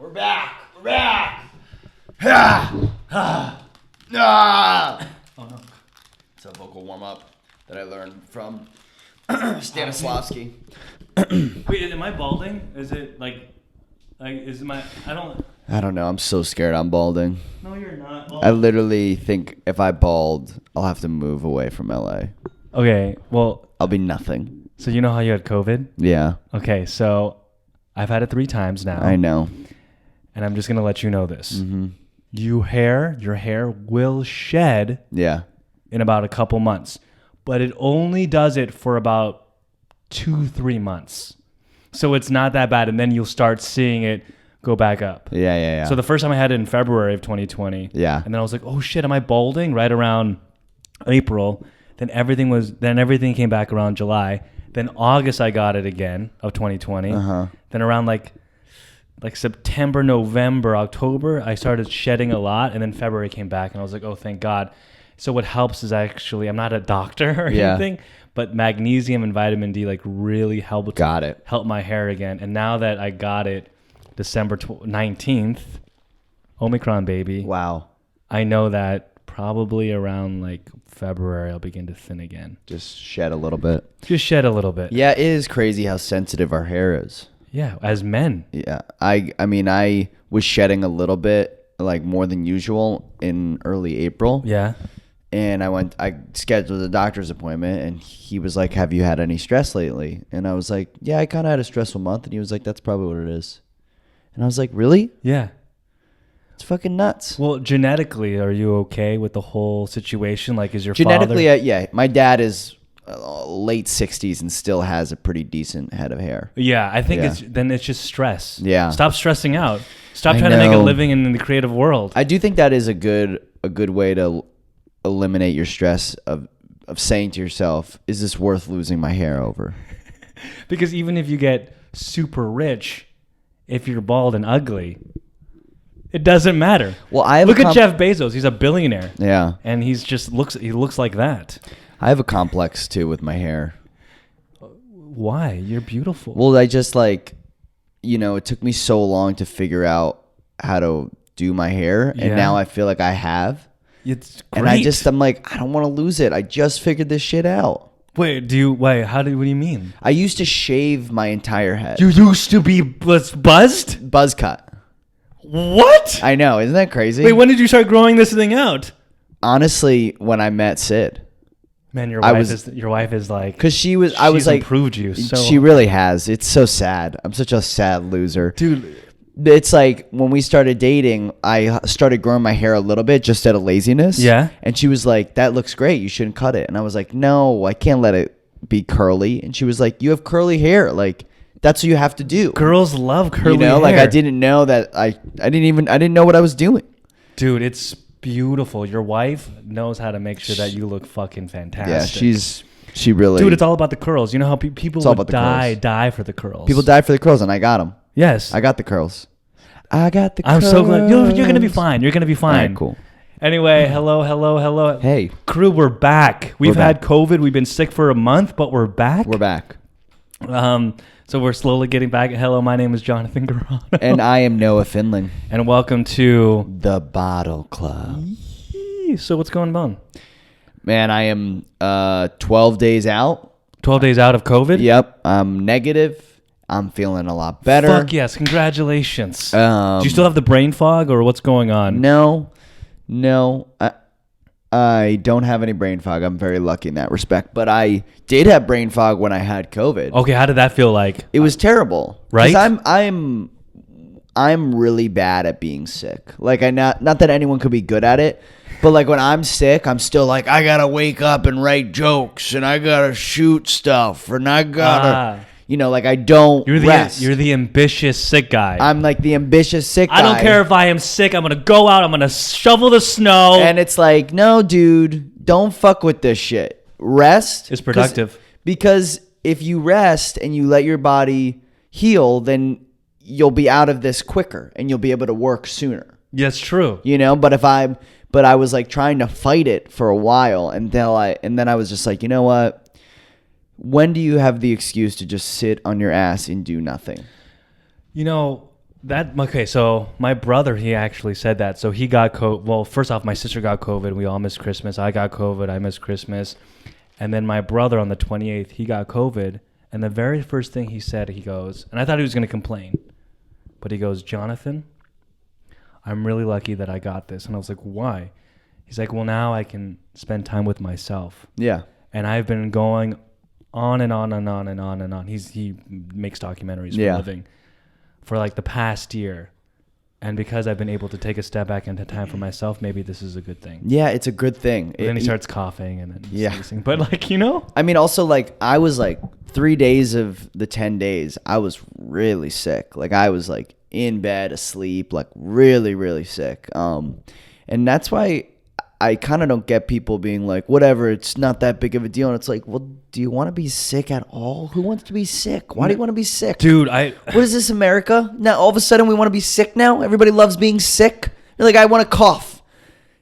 We're back. We're back. Oh no. It's a vocal warm up that I learned from Stanislavski. Wait, am I balding? Is it like is my? I don't know. I'm so scared I'm balding. No, you're not. I literally think if I bald, I'll have to move away from LA. Okay, well, I'll be nothing. So you know how you had COVID? Yeah. Okay, so I've had it 3 times now. I know. And I'm just gonna let you know this. Mm-hmm. Your hair will shed. Yeah. In about a couple months, but it only does it for about 2-3 months. So it's not that bad, and then you'll start seeing it go back up. Yeah. So the first time I had it in February of 2020. Yeah. And then I was like, oh shit, am I balding? Right around April. Then everything came back around July. Then August I got it again of 2020. Then around like September, November, October, I started shedding a lot, and then February came back, and I was like, oh, thank God. So what helps is actually, I'm not a doctor or anything, but magnesium and vitamin D like really help my hair again. And now that I got it December 19th, Omicron baby. Wow. I know that probably around like February I'll begin to thin again. Just shed a little bit. Yeah, it is crazy how sensitive our hair is. Yeah, as men. Yeah. I mean, I was shedding a little bit, like more than usual in early April. Yeah. And I scheduled a doctor's appointment, and he was like, have you had any stress lately? And I was like, yeah, I kind of had a stressful month. And he was like, that's probably what it is. And I was like, really? Yeah. It's fucking nuts. Well, genetically, are you okay with the whole situation? Like, is your genetically, father? Yeah. My dad is late 60s and still has a pretty decent head of hair. Yeah, I think it's just stress. Yeah. Stop stressing out. Stop trying to make a living in the creative world. I do think that is a good way to eliminate your stress of saying to yourself, is this worth losing my hair over? Because even if you get super rich, if you're bald and ugly, it doesn't matter. Well, look at Jeff Bezos. He's a billionaire. Yeah. And he looks like that. I have a complex too with my hair. Why? You're beautiful. Well, I just it took me so long to figure out how to do my hair, and now I feel like I have. It's great. And I'm like, I don't want to lose it. I just figured this shit out. What do you mean? I used to shave my entire head. You used to be buzzed? Buzz cut. What? I know. Isn't that crazy? Wait, when did you start growing this thing out? Honestly, when I met Sid. Man, your wife is like, because she's improved you so. She really has. It's so sad. I'm such a sad loser, dude. It's like when we started dating, I started growing my hair a little bit just out of laziness. Yeah. And she was like, that looks great. You shouldn't cut it. And I was like, no, I can't let it be curly. And she was like, you have curly hair. Like, that's what you have to do. Girls love curly hair. Like I didn't know that. I didn't know what I was doing. Dude, it's beautiful. Your wife knows how to make sure that you look fucking fantastic. Yeah, she really. Dude, it's all about the curls. You know how people would die for the curls. People die for the curls, and I got them. Yes. I got the curls. I'm so glad. You're going to be fine. You're going to be fine. All right, cool. Anyway, hello. Hey. Crew, we're back. We've had COVID. We've been sick for a month, but we're back. We're back. So we're slowly getting back. Hello, my name is Jonathan Garano. And I am Noah Finling. And welcome to The Bottle Club. So what's going on? Man, I am 12 days out. 12 days out of COVID? Yep. I'm negative. I'm feeling a lot better. Fuck yes. Congratulations. Do you still have the brain fog or what's going on? No. I don't have any brain fog. I'm very lucky in that respect. But I did have brain fog when I had COVID. Okay, how did that feel like? It was terrible. Right? I'm really bad at being sick. Like not that anyone could be good at it, but like when I'm sick, I'm still like I gotta wake up and write jokes and I gotta shoot stuff and I gotta like I don't rest. You're the ambitious sick guy. I'm like the ambitious sick guy. I don't care if I am sick. I'm going to go out. I'm going to shovel the snow. And it's like, no, dude, don't fuck with this shit. Rest. It's productive. Because if you rest and you let your body heal, then you'll be out of this quicker and you'll be able to work sooner. Yeah, it's true. But I was like trying to fight it for a while and then I was just like, you know what? When do you have the excuse to just sit on your ass and do nothing? Okay, so my brother, he actually said that. So he got COVID. Well, first off, my sister got COVID. We all missed Christmas. I got COVID. I missed Christmas. And then my brother on the 28th, he got COVID. And the very first thing he said, he goes, and I thought he was going to complain, but he goes, Jonathan, I'm really lucky that I got this. And I was like, why? He's like, well, now I can spend time with myself. Yeah. And I've been going on and on and on and on and on. He makes documentaries for a living for like the past year. And because I've been able to take a step back into time for myself, maybe this is a good thing. Yeah, it's a good thing. Then he starts coughing and then sneezing. But like, you know? I mean, also like I was like 3 days of the 10 days, I was really sick. Like I was like in bed, asleep, like really, really sick. And that's why I kind of don't get people being like, whatever, it's not that big of a deal. And it's like, well, do you want to be sick at all? Who wants to be sick? Why do you want to be sick? Dude, what is this, America? Now, all of a sudden, we want to be sick now? Everybody loves being sick? You're like, I want to cough.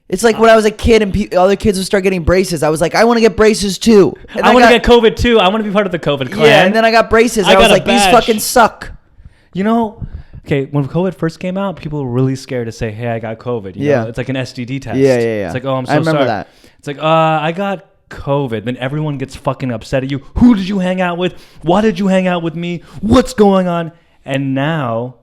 It's like when I was a kid and other kids would start getting braces. I was like, I want to get braces too. And I want to get COVID too. I want to be part of the COVID clan. Yeah, and then I got braces. I was like, these fucking suck. You know... Okay, when COVID first came out, people were really scared to say, hey, I got COVID. You know? It's like an STD test. Yeah. It's like, oh, I'm so sorry. I remember that. It's like, I got COVID. Then everyone gets fucking upset at you. Who did you hang out with? Why did you hang out with me? What's going on? And now,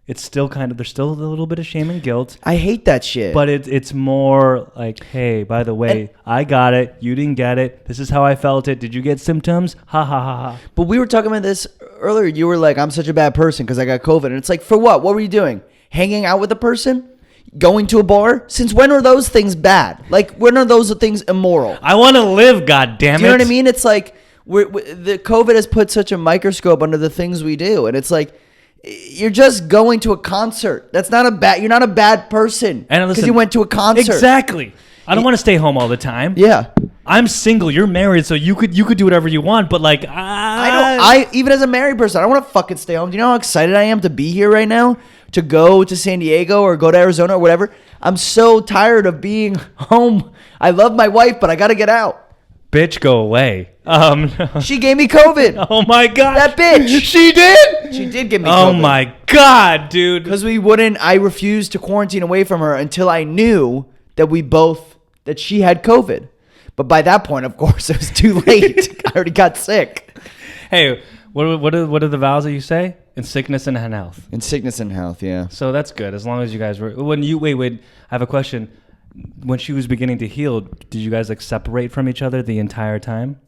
it's still there's still a little bit of shame and guilt. I hate that shit. But it's more like, hey, by the way, I got it. You didn't get it. This is how I felt it. Did you get symptoms? Ha, ha, ha, ha. But we were talking about this earlier. You were like, I'm such a bad person because I got COVID. And it's like, for what? What were you doing? Hanging out with a person? Going to a bar? Since when are those things bad? Like, when are those things immoral? I want to live, goddammit. Do you know what I mean? It's like, the COVID has put such a microscope under the things we do. And it's like, you're just going to a concert. That's not you're not a bad person because you went to a concert. Exactly. I don't want to stay home all the time. Yeah. I'm single. You're married, so you could do whatever you want. But like, I even as a married person, I don't want to fucking stay home. Do you know how excited I am to be here right now? To go to San Diego or go to Arizona or whatever. I'm so tired of being home. I love my wife, but I got to get out. Bitch, go away. She gave me COVID. Oh my God. That bitch. She did? She did give me COVID. Oh my God, dude. Because I refused to quarantine away from her until I knew that she had COVID. But by that point, of course, it was too late. I already got sick. Hey, what are the vows that you say? In sickness and in health. In sickness and health, yeah. So that's good. As long as you guys were... Wait, I have a question. When she was beginning to heal, did you guys like separate from each other the entire time?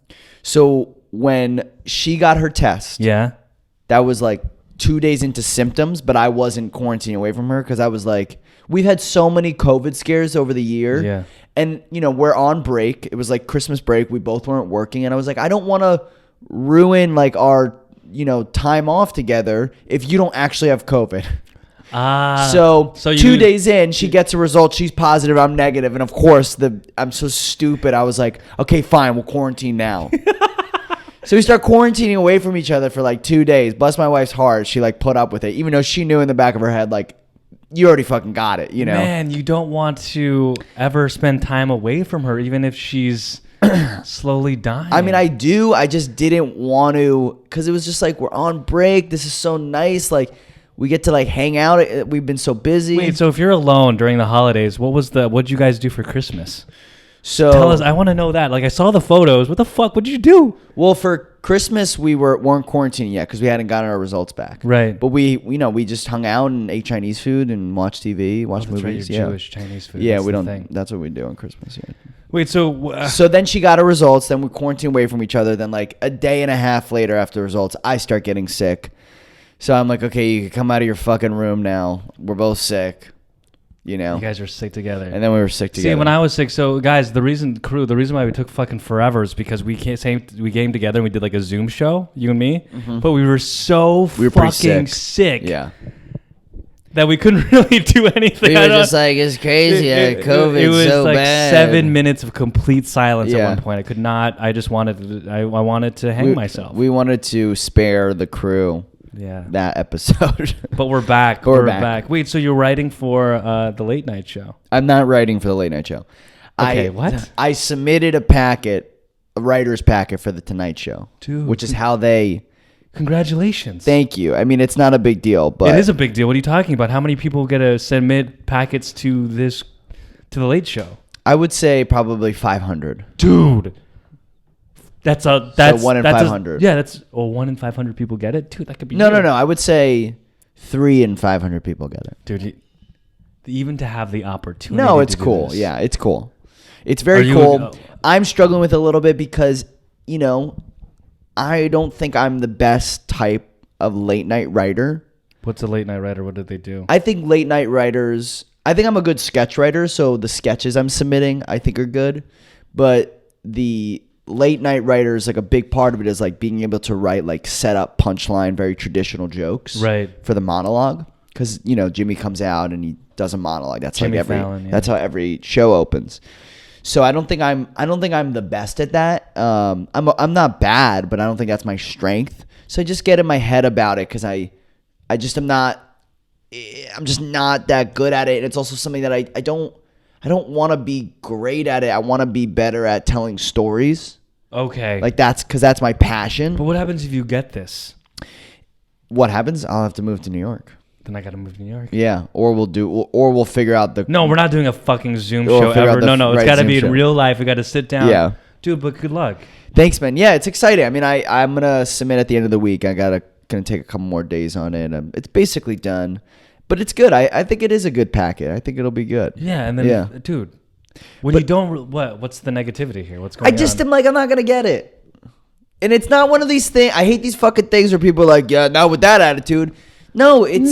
So when she got her test, that was like 2 days into symptoms, but I wasn't quarantining away from her because I was like, we've had so many COVID scares over the year. Yeah. And, we're on break. It was like Christmas break. We both weren't working. And I was like, I don't want to ruin like our, time off together if you don't actually have COVID. So 2 days in, she gets a result. She's positive. I'm negative. And of course, I'm so stupid. I was like, okay, fine. We'll quarantine now. So we start quarantining away from each other for like 2 days. Bless my wife's heart. She like put up with it, even though she knew in the back of her head, like, you already fucking got it, Man, you don't want to ever spend time away from her, even if she's slowly dying. I mean, I do. I just didn't want to, because it was just like, we're on break. This is so nice. Like, we get to like hang out. We've been so busy. Wait, so if you're alone during the holidays, what'd you guys do for Christmas? So tell us. I want to know that. Like, I saw the photos. What the fuck? What'd you do? Well, for Christmas, we weren't quarantining yet because we hadn't gotten our results back. Right. But we just hung out and ate Chinese food and watched TV, watched movies. Right, Jewish Chinese food. Yeah, we don't. That's what we do on Christmas. Yeah. Wait, so so then she got her results. Then we quarantined away from each other. Then like a day and a half later after the results, I start getting sick. So I'm like, okay, you can come out of your fucking room now. We're both sick. You guys are sick together. And then we were sick together. See, when I was sick, so guys, the reason why we took fucking forever is because we came together and we did like a Zoom show, you and me. Mm-hmm. But we were fucking sick. Yeah. That we couldn't really do anything. We were just like, it's crazy. COVID it was so like bad. 7 minutes of complete silence at one point. I could not. I just wanted. I wanted to hang myself. We wanted to spare the crew. Yeah, that episode. But we're back. We're back. Wait, so you're writing for the late night show? I'm not writing for the late night show. Okay, what? I submitted a writer's packet for the Tonight Show, dude, which is how they Congratulations. Thank you. I mean, it's not a big deal, but it is a big deal. What are you talking about? How many people get to submit packets to the Late Show? I would say probably 500. Dude. That's 1 in 500. That's 1 in 500 people get it? Dude, that could be No. I would say 3 in 500 people get it. Dude, even to have the opportunity. No, it's to cool. this. Yeah, it's cool. It's very cool. Oh. I'm struggling with it a little bit because, you know, I don't think I'm the best type of late night writer. What's a late night writer? What did they do? I think late night writers, I think I'm a good sketch writer, so the sketches I'm submitting I think are good. But the late night writers, like a big part of it is like being able to write like set up punchline, very traditional jokes for the monologue. Because, you know, Jimmy comes out and he does a monologue. That's Jimmy like Fallon, that's how every show opens. So I don't think I'm the best at that. I'm not bad, but I don't think that's my strength. So I just get in my head about it because I'm just not that good at it. And it's also something that I don't want to be great at it. I want to be better at telling stories. Okay. Like that's my passion. But what happens if you get this? What happens? I'll have to move to New York. Then I got to move to New York. Yeah, or we'll figure out the. No, we're not doing a fucking Zoom show ever. No, it's got to be in real life. We got to sit down. Yeah, dude. But good luck. Thanks, man. Yeah, it's exciting. I mean, I'm gonna submit at the end of the week. Gonna take a couple more days on it. It's basically done, but it's good. I think it is a good packet. I think it'll be good. Yeah, and then dude, you don't what's the negativity here? What's going on? I just am like, I'm not gonna get it, and it's not one of these things. I hate these fucking things where people are like, yeah, not with that attitude. No, it's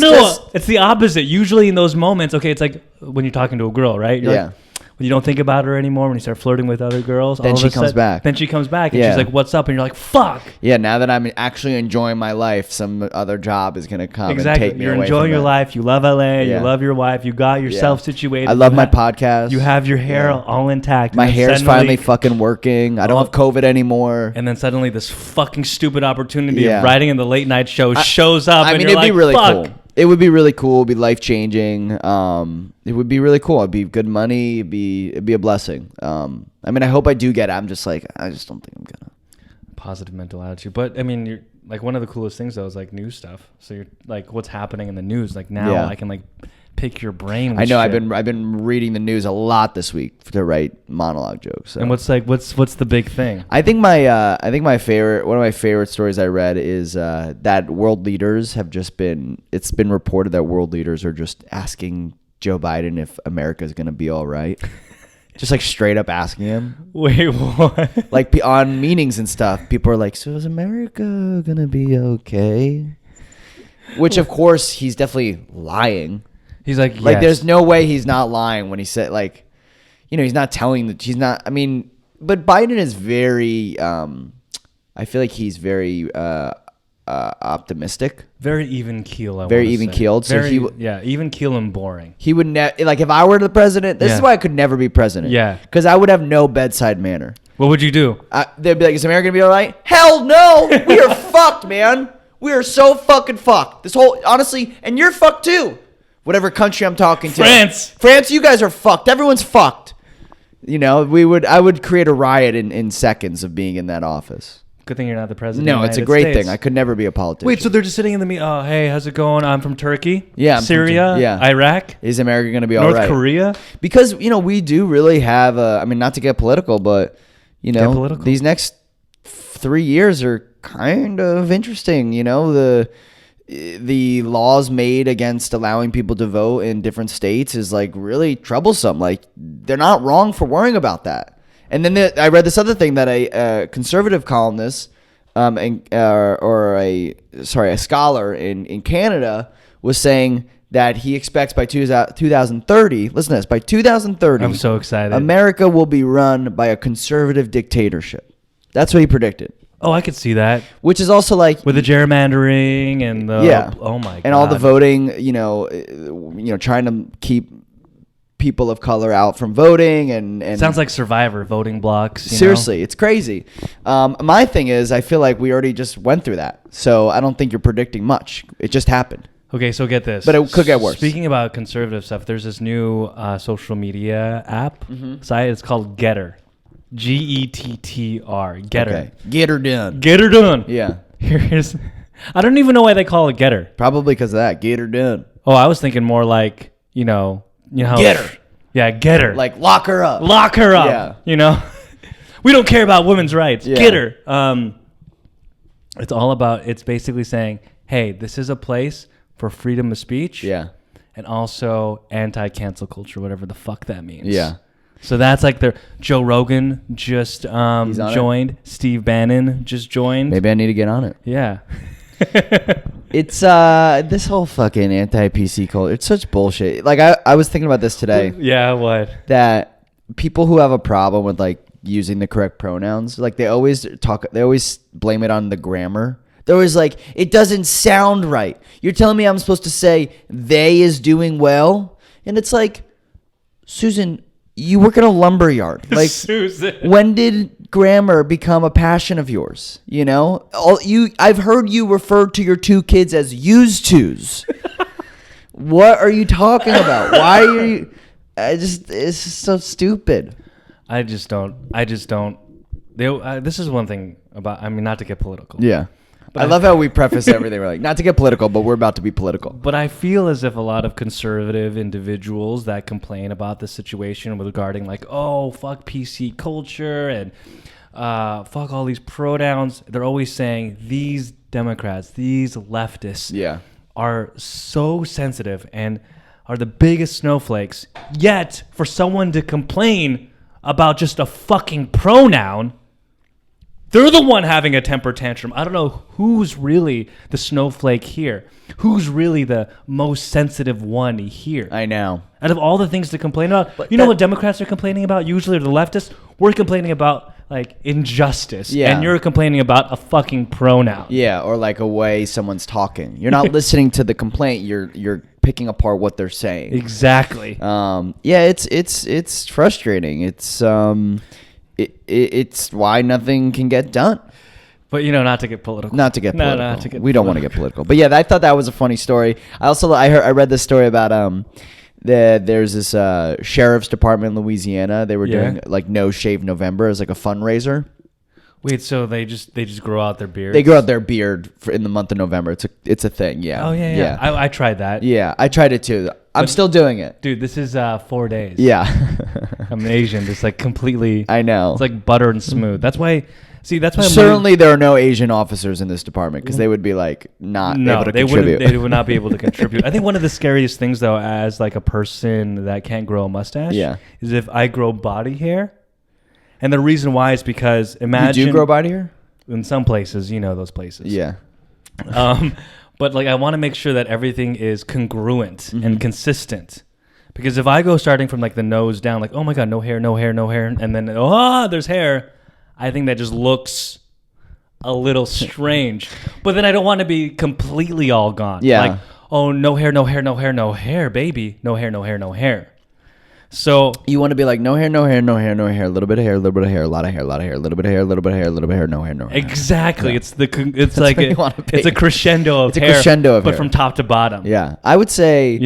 the opposite. Usually in those moments, okay, it's like when you're talking to a girl, right? You're like, when you don't think about her anymore, when you start flirting with other girls, then she comes back. Then she comes back and she's like, "What's up?" And you're like, "Fuck." Yeah, now that I'm actually enjoying my life, some other job is gonna come and take me You're away enjoying from your that. life. You love LA. You love your wife. You got yourself situated. I love my podcast. You have your hair all intact. My hair's finally fucking working. I don't have COVID anymore. And then suddenly this fucking stupid opportunity of writing in the late night show shows up. I mean, it'd be really cool. It would be really cool. It'd be life changing. It would be really cool. It'd be good money. It'd be a blessing. I mean, I hope I do get it. I'm just like, I just don't think I'm gonna. Positive mental attitude. But I mean, you're like, one of the coolest things though is like news stuff. So you're like, what's happening in the news? Like now I can like pick your brain. With I know. shit. I've been reading the news a lot this week to write monologue jokes. So. And what's the big thing? I think one of my favorite stories I read is that world leaders have just been. It's been reported that world leaders are just asking Joe Biden if America is going to be all right. Just like straight up asking him. Wait, what? Like on meetings and stuff, people are like, "So is America gonna be okay?" Which of course he's definitely lying. He's like, yes. There's no way he's not lying when he said, like, you know, he's not telling that he's not. I mean, but Biden is very. I feel like he's very optimistic. Very even keel. Very even keeled. So even keel and boring. He would like if I were the president. This is why I could never be president. Yeah, because I would have no bedside manner. What would you do? They'd be like, "Is America gonna be all right?" Hell no. We are fucked, man. We are so fucking fucked. This whole honestly, and you're fucked too. Whatever country I'm talking to. France, you guys are fucked. Everyone's fucked. You know, I would create a riot in seconds of being in that office. Good thing you're not the president. No, it's a great thing. I could never be a politician. Wait, so they're just sitting in the meeting. Oh, hey, how's it going? I'm from Turkey. Yeah. Syria. Iraq. Is America going to be all right? North Korea. Because, you know, we do really have, I mean, not to get political, but, you know, these next 3 years are kind of interesting. You know, the laws made against allowing people to vote in different states is like really troublesome. Like, they're not wrong for worrying about that. And then I read this other thing that a conservative columnist, a scholar in Canada was saying that he expects by 2030. Listen to this: by 2030, I'm so excited. America will be run by a conservative dictatorship. That's what he predicted. Oh, I could see that. Which is also like with the gerrymandering and the oh my god, and all the voting. You know, trying to keep people of color out from voting and sounds like Survivor voting blocks. Seriously, it's crazy. My thing is, I feel like we already just went through that, so I don't think you're predicting much. It just happened. Okay, so get this. But it could get worse. Speaking about conservative stuff, there's this new social media app site. It's called Gettr. Gettr. Gettr. Okay. Get her done. Get her done. Yeah. Here's I don't even know why they call it Gettr. Probably because of that. Get her done. Oh, I was thinking more like, you know how Gettr. Yeah, Gettr. Like lock her up. Lock her up. Yeah. You know? We don't care about women's rights. Yeah. Gettr. It's basically saying, hey, this is a place for freedom of speech. Yeah. And also anti-cancel culture, whatever the fuck that means. Yeah. So that's like Joe Rogan just joined. Steve Bannon just joined. Maybe I need to get on it. Yeah. It's this whole fucking anti-PC culture. It's such bullshit. Like I was thinking about this today. Yeah, what? That people who have a problem with like using the correct pronouns, like they always blame it on the grammar. They're always like, it doesn't sound right. You're telling me I'm supposed to say they is doing well? And it's like, Susan, you work in a lumber yard. Like, Susan. When did grammar become a passion of yours? You know, I've heard you refer to your two kids as used tos. What are you talking about? Why are you? It's just so stupid. I just don't. This is one thing about. I mean, not to get political. Yeah. But I love how we preface everything. We're like, not to get political, but we're about to be political. But I feel as if a lot of conservative individuals that complain about the situation regarding like, oh, fuck PC culture and fuck all these pronouns, they're always saying these Democrats, these leftists are so sensitive and are the biggest snowflakes. Yet, for someone to complain about just a fucking pronoun, they're the one having a temper tantrum. I don't know who's really the snowflake here. Who's really the most sensitive one here? I know. Out of all the things to complain about, but you know what Democrats are complaining about? Usually the leftists. We're complaining about like injustice. Yeah. And you're complaining about a fucking pronoun. Yeah, or like a way someone's talking. You're not listening to the complaint. You're picking apart what they're saying. Exactly. Yeah, it's frustrating. It's why nothing can get done. But, not to get political. Not to get political. We don't want to get political. But yeah, I thought that was a funny story. I read this story about there's this sheriff's department in Louisiana. They were doing like No Shave November as like a fundraiser. Wait, so they just grow out their beard? They grow out their beard in the month of November. It's a thing. Yeah. Oh yeah. I tried that. Yeah, I tried it too. I'm still doing it. Dude, this is 4 days. Yeah. I'm Asian. It's like completely. I know. It's like butter and smooth. That's why. See, that's why. Certainly, there are no Asian officers in this department because they would be like not able to contribute. They would not be able to contribute. I think one of the scariest things, though, as like a person that can't grow a mustache, is if I grow body hair. And the reason why is because imagine you do grow body hair in some places. You know those places. Yeah. But like I want to make sure that everything is congruent and consistent. Because if I go starting from like the nose down, like, oh my God, no hair, and then, there's hair, I think that just looks a little strange. But then I don't want to be completely all gone. Yeah. Like, oh, no hair, baby. No hair. So you want to be like, no hair, a little bit of hair, a lot of hair, a little bit of hair, a little bit of hair, a little bit of hair, no hair. Exactly. Yeah. It's like it's a crescendo of hair. It's a crescendo of hair. But from top to bottom. Yeah. I would say,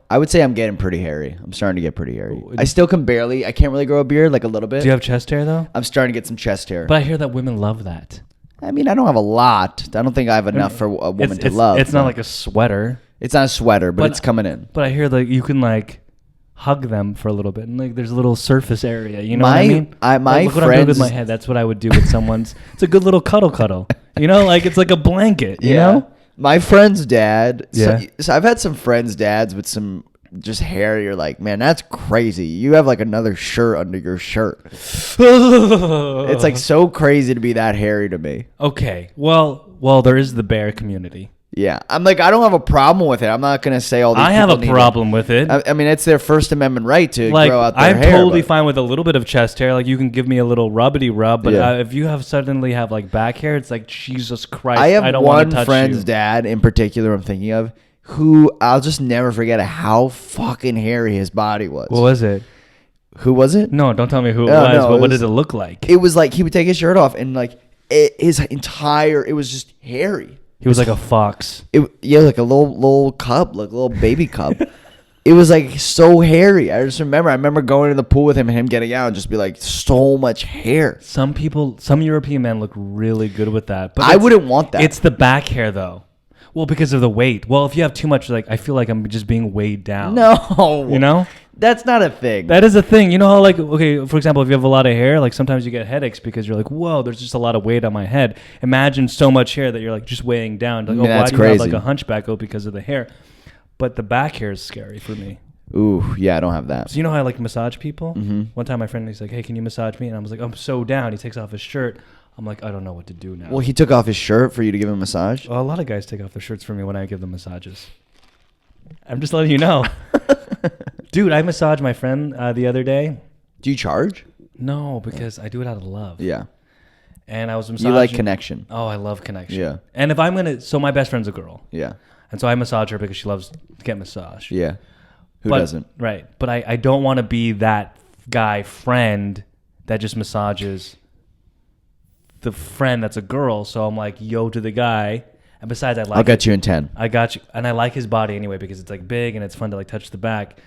I would say I'm getting pretty hairy. I'm starting to get pretty hairy. I can't really grow a beard, like a little bit. Do you have chest hair though? I'm starting to get some chest hair. But I hear that women love that. I mean, I don't have a lot. I don't think I have enough for a woman to love. It's not like a sweater. It's not a sweater, but it's coming in. But I hear that you can like hug them for a little bit, and like there's a little surface area. You know what I mean? My look what I'm doing with my head. That's what I would do with someone's. It's a good little cuddle. Like it's like a blanket. You know? My friend's dad. Yeah. So I've had some friends' dads with some just hair. You're like, man, that's crazy. You have like another shirt under your shirt. It's like so crazy to be that hairy to me. Okay. Well, there is the bear community. Yeah, I'm like, I don't have a problem with it. I'm not gonna say all these. I have a problem with it. I mean, it's their First Amendment right to grow out their hair. I'm totally fine with a little bit of chest hair. Like you can give me a little rubbity rub, but if you suddenly have like back hair, it's like Jesus Christ. I don't want to touch friend's dad in particular. I'm thinking of who I'll just never forget how fucking hairy his body was. What was it? Who was it? No, don't tell me who it was. No, but what did it look like? It was like he would take his shirt off and like it was just hairy. He was like a fox. Like a little cub, like a little baby cub. it was like so hairy. I remember going to the pool with him and him getting out and just be like, so much hair. Some European men look really good with that. But I wouldn't want that. It's the back hair though. Well, because of the weight. Well, if you have too much, like I feel like I'm just being weighed down. No. You know? That's not a thing. That is a thing. You know how, like, okay, for example, if you have a lot of hair, like sometimes you get headaches because you're like, whoa, there's just a lot of weight on my head. Imagine so much hair that you're like just weighing down. Like, that's why do you have like a hunchback? Oh, because of the hair. But the back hair is scary for me. Ooh, yeah, I don't have that. So you know how I like massage people? Mm-hmm. One time my friend, he's like, hey, can you massage me? And I was like, I'm so down. He takes off his shirt. I'm like, I don't know what to do now. Well, he took off his shirt for you to give him a massage? Well, a lot of guys take off their shirts for me when I give them massages. I'm just letting you know. Dude, I massaged my friend the other day. Do you charge? No, because I do it out of love. Yeah. And I was massaging. You like connection. Oh, I love connection. Yeah. And if I'm going to, so my best friend's a girl. Yeah. And so I massage her because she loves to get massaged. Yeah. Who doesn't? Right. But I don't want to be that guy friend that just massages the friend that's a girl. So I'm like, yo to the guy. And besides, I'll get you in 10. I got you. And I like his body anyway because it's like big and it's fun to like touch the back.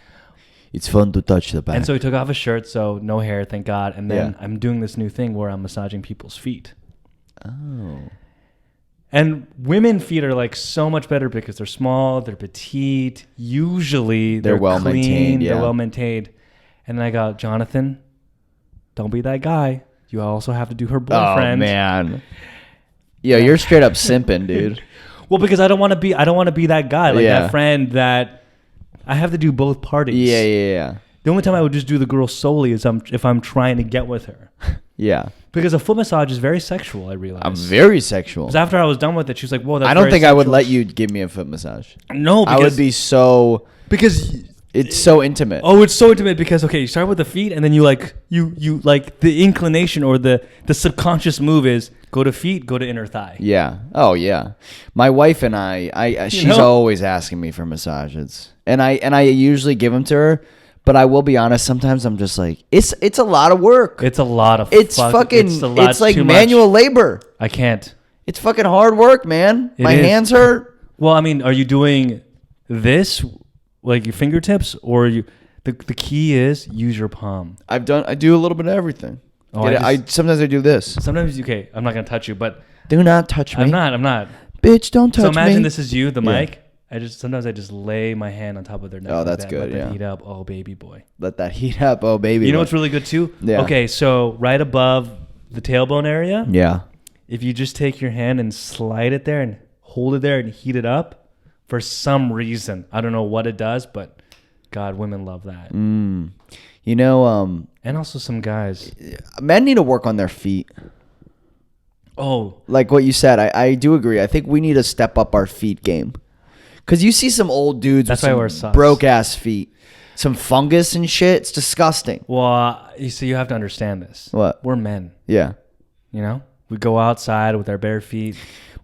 It's fun to touch the back. And so he took off his shirt, so no hair, thank God. And then I'm doing this new thing where I'm massaging people's feet. Oh. And women feet are like so much better because they're small, they're petite. Usually they're well clean, maintained. Yeah. They're well maintained. And then I got, Jonathan, don't be that guy. You also have to do her boyfriend. Oh man. Yo, you're straight up simping, dude. Well, because I don't want to be that guy, like that friend that I have to do both parties. Yeah. The only time I would just do the girl solely is if I'm trying to get with her. Yeah. Because a foot massage is very sexual, I realize. I'm very sexual. Because after I was done with it, she was like, whoa, that's I don't very think sexual. I would let you give me a foot massage. No, because I would be so... Because... It's so intimate. Oh, it's so intimate because, okay, you start with the feet and then you like the inclination or the subconscious move is go to feet, go to inner thigh. Yeah. Oh, yeah. My wife and I she's always asking me for massages. And I usually give them to her. But I will be honest, sometimes I'm just like, it's a lot of work. It's a lot of it's like manual labor. I can't. It's fucking hard work, man. My hands hurt. Well, I mean, are you doing this like your fingertips or the key is use your palm? I do a little bit of everything. Oh, sometimes I do this. Sometimes, okay, I'm not going to touch you, but do not touch me. I'm not. Bitch, don't touch me. So imagine this is you, the mic. Sometimes I just lay my hand on top of their neck. Oh, that's good. Let that heat up. Oh, baby boy. Let that heat up. Oh, baby. You know what's really good too? Yeah. Okay, so right above the tailbone area. Yeah. If you just take your hand and slide it there and hold it there and heat it up, for some reason, I don't know what it does, but God, women love that. You know, and also some guys. Men need to work on their feet. Oh, like what you said, I do agree. I think we need to step up our feet game. Because you see some old dudes with some broke ass feet, some fungus and shit. It's disgusting. Well, you have to understand this. What? We're men. Yeah. You know, we go outside with our bare feet.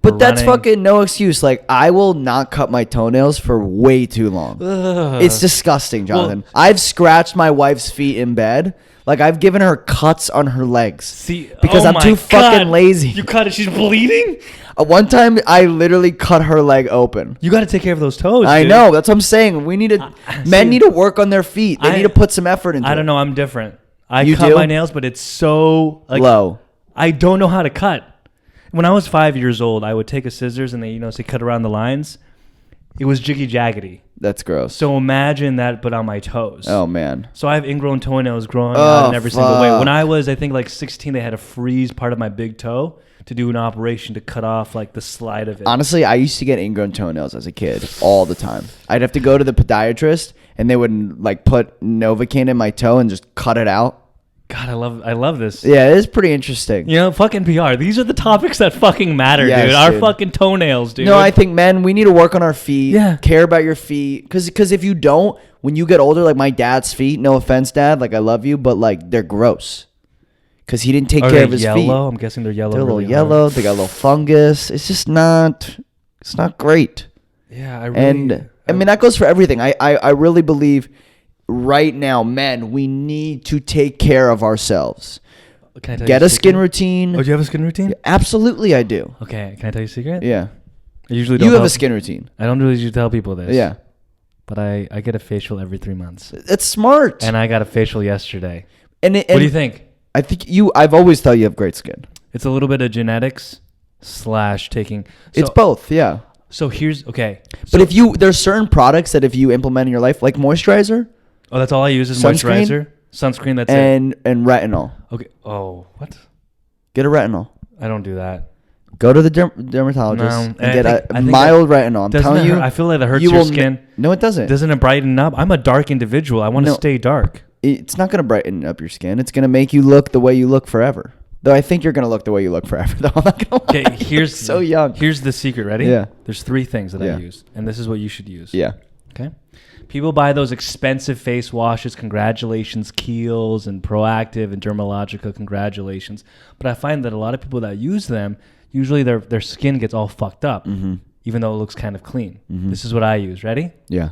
But that's fucking no excuse. Like, I will not cut my toenails for way too long. Ugh. It's disgusting, Jonathan. Well, I've scratched my wife's feet in bed. Like, I've given her cuts on her legs. Because I'm too fucking lazy. You cut it. She's bleeding? One time, I literally cut her leg open. You got to take care of those toes, I know. That's what I'm saying. Men need to work on their feet. They need to put some effort into it. I don't know. I'm different. I cut my nails, but it's so... like, low. I don't know how to cut. When I was 5 years old, I would take a scissors and they, say cut around the lines. It was jiggy-jaggedy. That's gross. So imagine that, but on my toes. Oh, man. So I have ingrown toenails growing out in every single way. When I was, I think, like 16, they had to freeze part of my big toe to do an operation to cut off, like, the slide of it. Honestly, I used to get ingrown toenails as a kid all the time. I'd have to go to the podiatrist, and they would, like, put Novocaine in my toe and just cut it out. God, I love this. Yeah, it is pretty interesting. You know, fucking PR. These are the topics that fucking matter, dude. Our fucking toenails, dude. No, I think, men, we need to work on our feet. Yeah. Care about your feet. Because if you don't, when you get older, like my dad's feet, no offense, Dad, like I love you, but like they're gross. Because he didn't take care of his feet. Yellow? I'm guessing they're yellow. They're a little yellow. They got a little fungus. It's just not, it's not great. Yeah, I mean, that goes for everything. I really believe... right now, men, we need to take care of ourselves. Can I tell Get a skin routine. Oh, do you have a skin routine? Yeah, absolutely, I do. Okay, can I tell you a secret? Yeah. I usually don't. You have a skin routine. I don't usually tell people this. Yeah. but I get a facial every 3 months. It's smart. And I got a facial yesterday. And what do you think? I think I've always thought you have great skin. It's a little bit of genetics / taking. So, it's both, yeah. So here's okay. But there's certain products that if you implement in your life, like moisturizer. Oh, that's all I use is sunscreen, moisturizer, sunscreen. That's and retinol. Okay. Oh, what? Get a retinol. I don't do that. Go to the dermatologist and get a mild retinol. I'm telling you. I feel like that hurts your skin. No, it doesn't. Doesn't it brighten up? I'm a dark individual. I want to stay dark. It's not going to brighten up your skin. It's going to make you look the way you look forever. Though I think you're going to look the way you look forever. Though I'm not going to lie. Okay, here's so young. Here's the secret. Ready? Yeah. There's 3 things that I use, and this is what you should use. Yeah. Okay. People buy those expensive face washes. Congratulations, Kiehl's and Proactive and Dermalogica. Congratulations. But I find that a lot of people that use them, usually their skin gets all fucked up, even though it looks kind of clean. This is what I use. Ready? Yeah.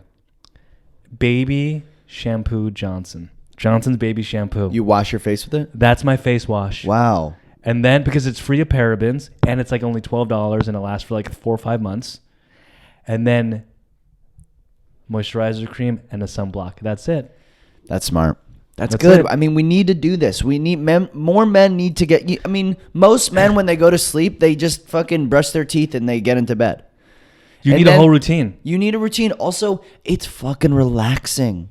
Baby shampoo Johnson's baby shampoo. You wash your face with it? That's my face wash. Wow. And then because it's free of parabens and it's like only $12 and it lasts for like 4 or 5 months. And then moisturizer cream and a sunblock. That's it. That's smart. That's good. It. I mean, we need to do this. We need more men need to get. I mean, most men when they go to sleep, they just fucking brush their teeth and they get into bed. You need a whole routine. You need a routine. Also, it's fucking relaxing.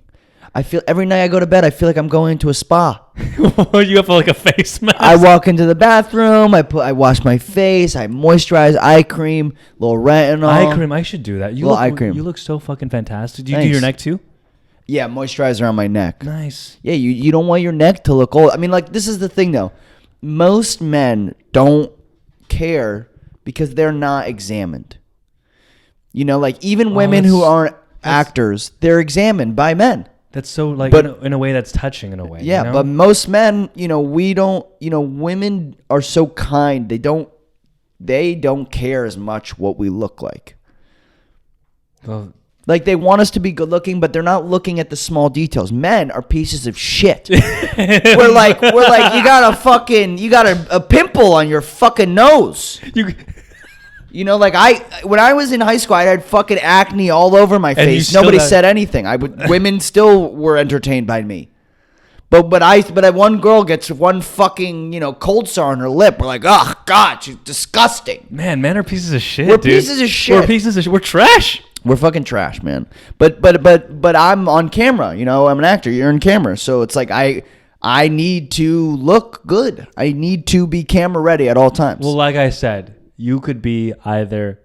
I feel every night I go to bed, I feel like I'm going into a spa. You have like a face mask. I walk into the bathroom. I wash my face. I moisturize. Eye cream. Little retinol. Eye cream. I should do that. Eye cream. You look so fucking fantastic. Do you do your neck too? Yeah, moisturizer on my neck. Nice. Yeah, you don't want your neck to look old. I mean, like, this is the thing, though. Most men don't care because they're not examined. You know, like, even women who aren't actors, they're examined by men. That's so, like, but, in a way that's touching in a way. Yeah, you know? But most men, we don't, women are so kind. They don't care as much what we look like. Well, like, they want us to be good looking, but they're not looking at the small details. Men are pieces of shit. we're like, you got a pimple on your fucking nose. When I was in high school, I had fucking acne all over my face. Nobody said anything. Women still were entertained by me. But one girl gets one fucking, cold sore on her lip. We're like, oh God, she's disgusting. Man, men are pieces of shit. We're pieces of shit. We're pieces of shit. We're trash. We're fucking trash, man. But I'm on camera. I'm an actor. You're in camera, so it's like I need to look good. I need to be camera ready at all times. Well, like I said, you could be either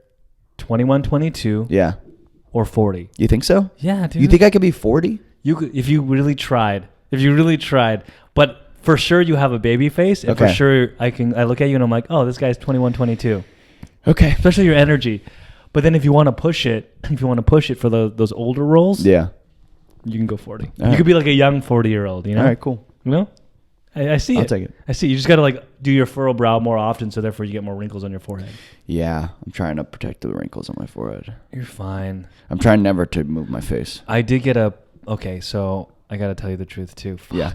21, 22, yeah, or 40. You think so? Yeah, dude. You think I could be 40? You could, if you really tried. But for sure, you have a baby face, and for sure, I look at you and I'm like, oh, this guy's 21, 22. Okay. Especially your energy. But then if you want to push it for those older roles, yeah, you can go 40. You could be like a young 40-year-old, All right, cool. I see it. I'll take it. I see. You just got to do your furrow brow more often, so therefore you get more wrinkles on your forehead. Yeah, I'm trying to protect the wrinkles on my forehead. You're fine. I'm trying never to move my face. I did get so I got to tell you the truth too. Fuck. Yeah.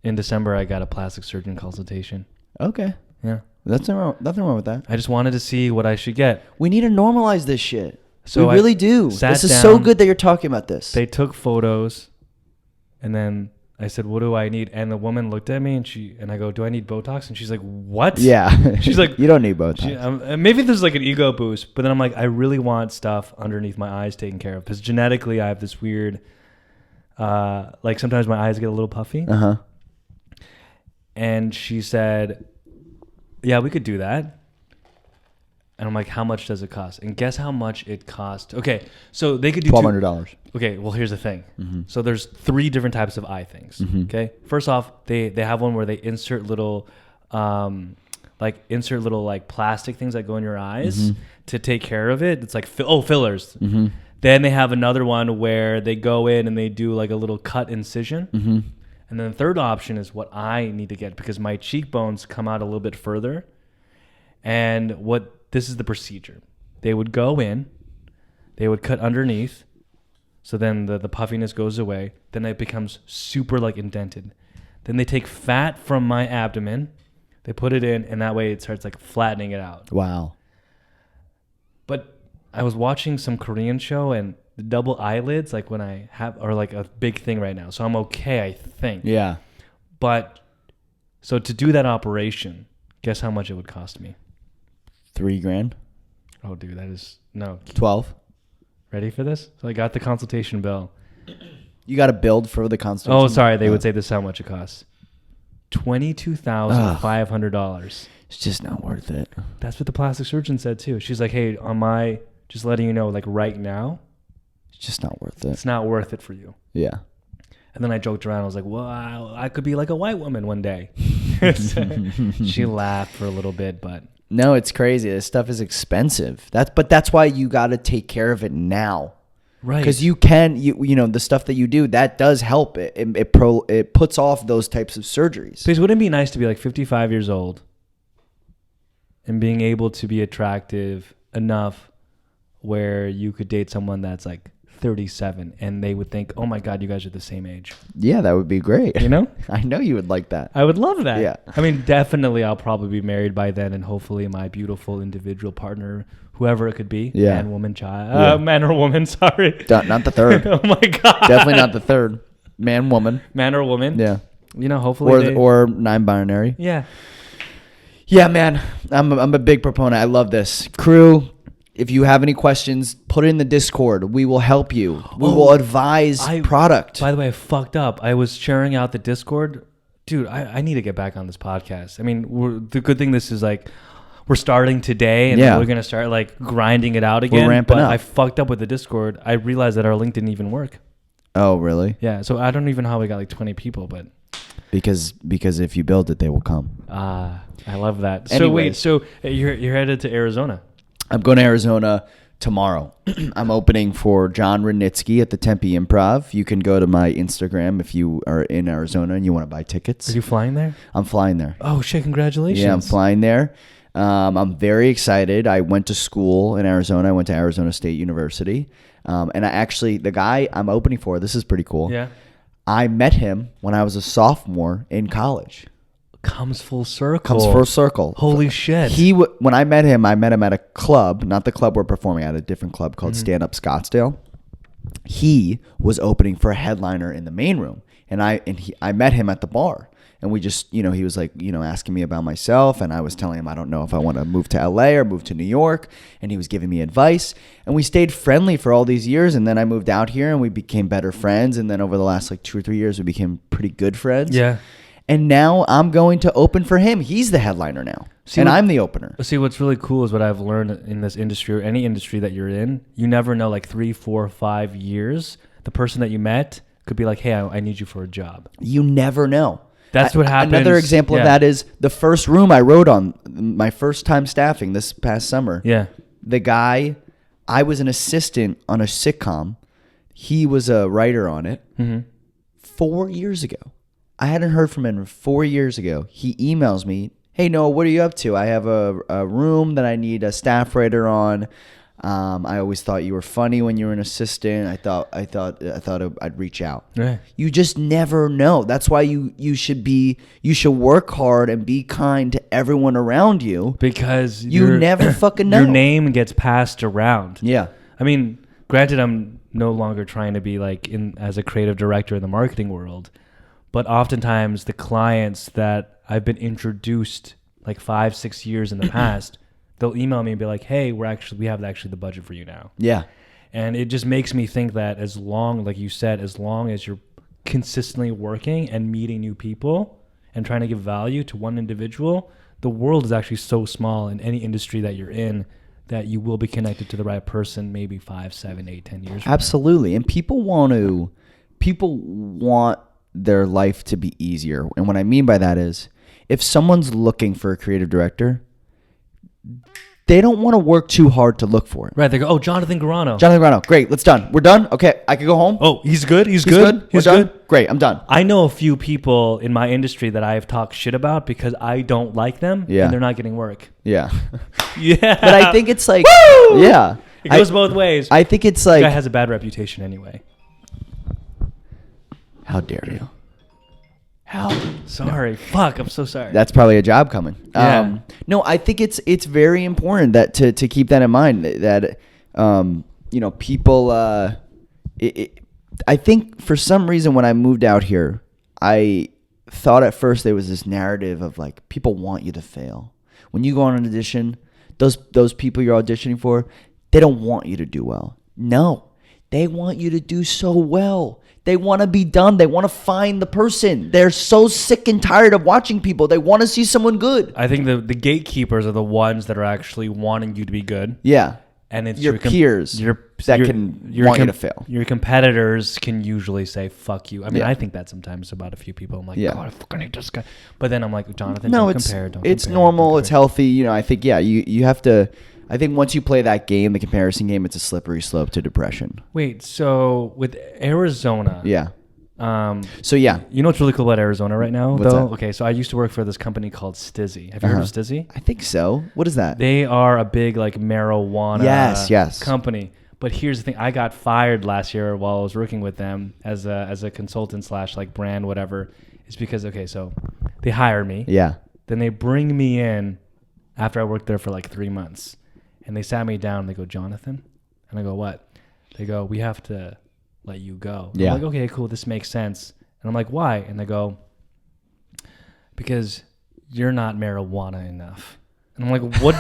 In December, I got a plastic surgeon consultation. Okay. Yeah. Nothing wrong with that. I just wanted to see what I should get. We need to normalize this shit. So we really do. This is down, so good that you're talking about this. They took photos, and then I said, "What do I need?" And the woman looked at me, and I go, "Do I need Botox?" And she's like, "What?" Yeah. She's like, "You don't need Botox." Maybe there's like an ego boost, but then I'm like, I really want stuff underneath my eyes taken care of because genetically I have this weird, like sometimes my eyes get a little puffy. And she said, "Yeah, we could do that." And I'm like, how much does it cost? And guess how much it cost? Okay, so they could do $1,200. Okay, well, here's the thing. So there's 3 different types of eye things. Okay, first off, they have one where they insert little plastic things that go in your eyes to take care of it. It's like fillers. Then they have another one where they go in and they do like a little cut incision. And then the third option is what I need to get because my cheekbones come out a little bit further. And this is the procedure. They would go in, they would cut underneath, so then the puffiness goes away. Then it becomes super like indented. Then they take fat from my abdomen, they put it in, and that way it starts like flattening it out. Wow. But I was watching some Korean show, and the double eyelids, like when I have, are like a big thing right now. So I'm okay, I think. Yeah. But so to do that operation, guess how much it would cost me? $3,000. Oh, dude, that is no. 12. Ready for this? So I got the consultation bill. You got to build for the consultation. Oh, sorry. They would say this is how much it costs. $22,500. It's just not worth it. That's what the plastic surgeon said too. She's like, hey, just letting you know, like right now, It's just not worth it. it's not worth it for you. Yeah. And then I joked around. I was like, well, I could be like a white woman one day. She laughed for a little bit, but. No, it's crazy. This stuff is expensive. That's why you got to take care of it now. Right. Because you know, the stuff that you do, that does help. It puts off those types of surgeries. Because wouldn't it be nice to be like 55 years old and being able to be attractive enough where you could date someone that's like 37 and they would think, oh my God, you guys are the same age. Yeah, that would be great. You know? I know you would like that. I would love that. Yeah. I mean, definitely I'll probably be married by then and hopefully my beautiful individual partner, whoever it could be, Yeah. man, woman, child, Yeah. man or woman, sorry. Not the third. Oh my God. Definitely not the third. Man, woman. Man or woman. Yeah. You know, hopefully Or non-binary. yeah. Yeah, man. I'm a big proponent. I love this. Crew, if you have any questions, put it in the Discord. We will help you. We will advise product. By the way, I fucked up. I was sharing out the Discord. Dude, I need to get back on this podcast. I mean, the good thing this is like, we're starting today and Yeah. we're going to start like grinding it out again. We're ramping up. I fucked up with the Discord. I realized that our link didn't even work. Oh, really? Yeah. So I don't even know how we got like 20 people, but. Because if you build it, they will come. I love that. Anyways. So wait, you're headed to Arizona. I'm going to Arizona tomorrow. I'm opening for John Rudnitsky at the Tempe Improv. You can go to my Instagram if you are in Arizona and you want to buy tickets. Are you flying there? I'm flying there. Oh shit! Congratulations. Yeah, I'm flying there. I'm very excited. I went to school in Arizona. I went to Arizona State University. And the guy I'm opening for, this is pretty cool. Yeah. I met him when I was a sophomore in college. Comes full circle. Holy shit. When I met him at a club, not the club we're performing at, a different club called Stand Up Scottsdale. He was opening for a headliner in the main room, and I met him at the bar, and we just, he was like, asking me about myself, and I was telling him I don't know if I want to move to LA or move to New York, and he was giving me advice, and we stayed friendly for all these years, and then I moved out here, and we became better friends, and then over the last like 2 or 3 years, we became pretty good friends. Yeah. And now I'm going to open for him. He's the headliner now. I'm the opener. See, what's really cool is what I've learned in this industry or any industry that you're in. You never know, like 3, 4, 5 years, the person that you met could be like, hey, I need you for a job. You never know. That's what happens. Another example of that is the first room I wrote on, my first time staffing this past summer. Yeah. The guy, I was an assistant on a sitcom. He was a writer on it 4 years ago. I hadn't heard from him 4 years ago. He emails me, hey, Noah, what are you up to? I have a room that I need a staff writer on. I always thought you were funny when you were an assistant. I thought I'd reach out. Right. You just never know. That's why you should work hard and be kind to everyone around you, because you never fucking know. Your name gets passed around. Yeah. I mean, granted, I'm no longer trying to be like as a creative director in the marketing world, but oftentimes the clients that I've been introduced like 5, 6 years in the past, they'll email me and be like, hey, we have the budget for you now. Yeah. And it just makes me think that as long as you're consistently working and meeting new people and trying to give value to one individual, the world is actually so small in any industry that you're in that you will be connected to the right person maybe 5, 7, 8, 10 years from Absolutely. Now. And people want their life to be easier. And what I mean by that is, if someone's looking for a creative director, they don't want to work too hard to look for it. Right. They go, oh, Jonathan Garano. Great. Let's done. We're done. Okay. I can go home. Oh, he's good. He's good. He's done? good. Great. I'm done. I know a few people in my industry that I've talked shit about because I don't like them and they're not getting work. Yeah. Yeah. But I think it's like, woo! Yeah. It goes both ways. I think it's like. The guy has a bad reputation anyway. How dare you? Sorry. No. Fuck. I'm so sorry. That's probably a job coming. Yeah. No, I think it's very important that to keep that in mind, that people I think for some reason when I moved out here, I thought at first there was this narrative of like people want you to fail. When you go on an audition, those people you're auditioning for, they don't want you to do well. No, they want you to do so well. They want to be done. They want to find the person. They're so sick and tired of watching people. They want to see someone good. I think the gatekeepers are the ones that are actually wanting you to be good. Yeah. And it's your peers that can want you to fail. Your competitors can usually say, fuck you. I mean, Yeah. I think that sometimes about a few people. I'm like, Yeah. God, I fucking hate this guy. But then I'm like, Jonathan, No, don't it's compare. Don't it's compare, normal. don't It's compare. healthy. You know, I think, yeah, you have to. I think once you play that game, the comparison game, it's a slippery slope to depression. Wait, so with Arizona. Yeah. So, yeah. You know what's really cool about Arizona right now, What's though? that? Okay, so I used to work for this company called Stizzy. Have you heard of Stizzy? I think so. What is that? They are a big like marijuana Yes. company. But here's the thing: I got fired last year while I was working with them as a consultant / like brand whatever. It's because so they hire me, Yeah. then they bring me in after I worked there for like 3 months, and they sat me down. And they go, Jonathan, and I go, what? They go, we have to let you go. Yeah. I'm like, okay, cool, this makes sense. And I'm like, why? And they go, because you're not marijuana enough. And I'm like, what?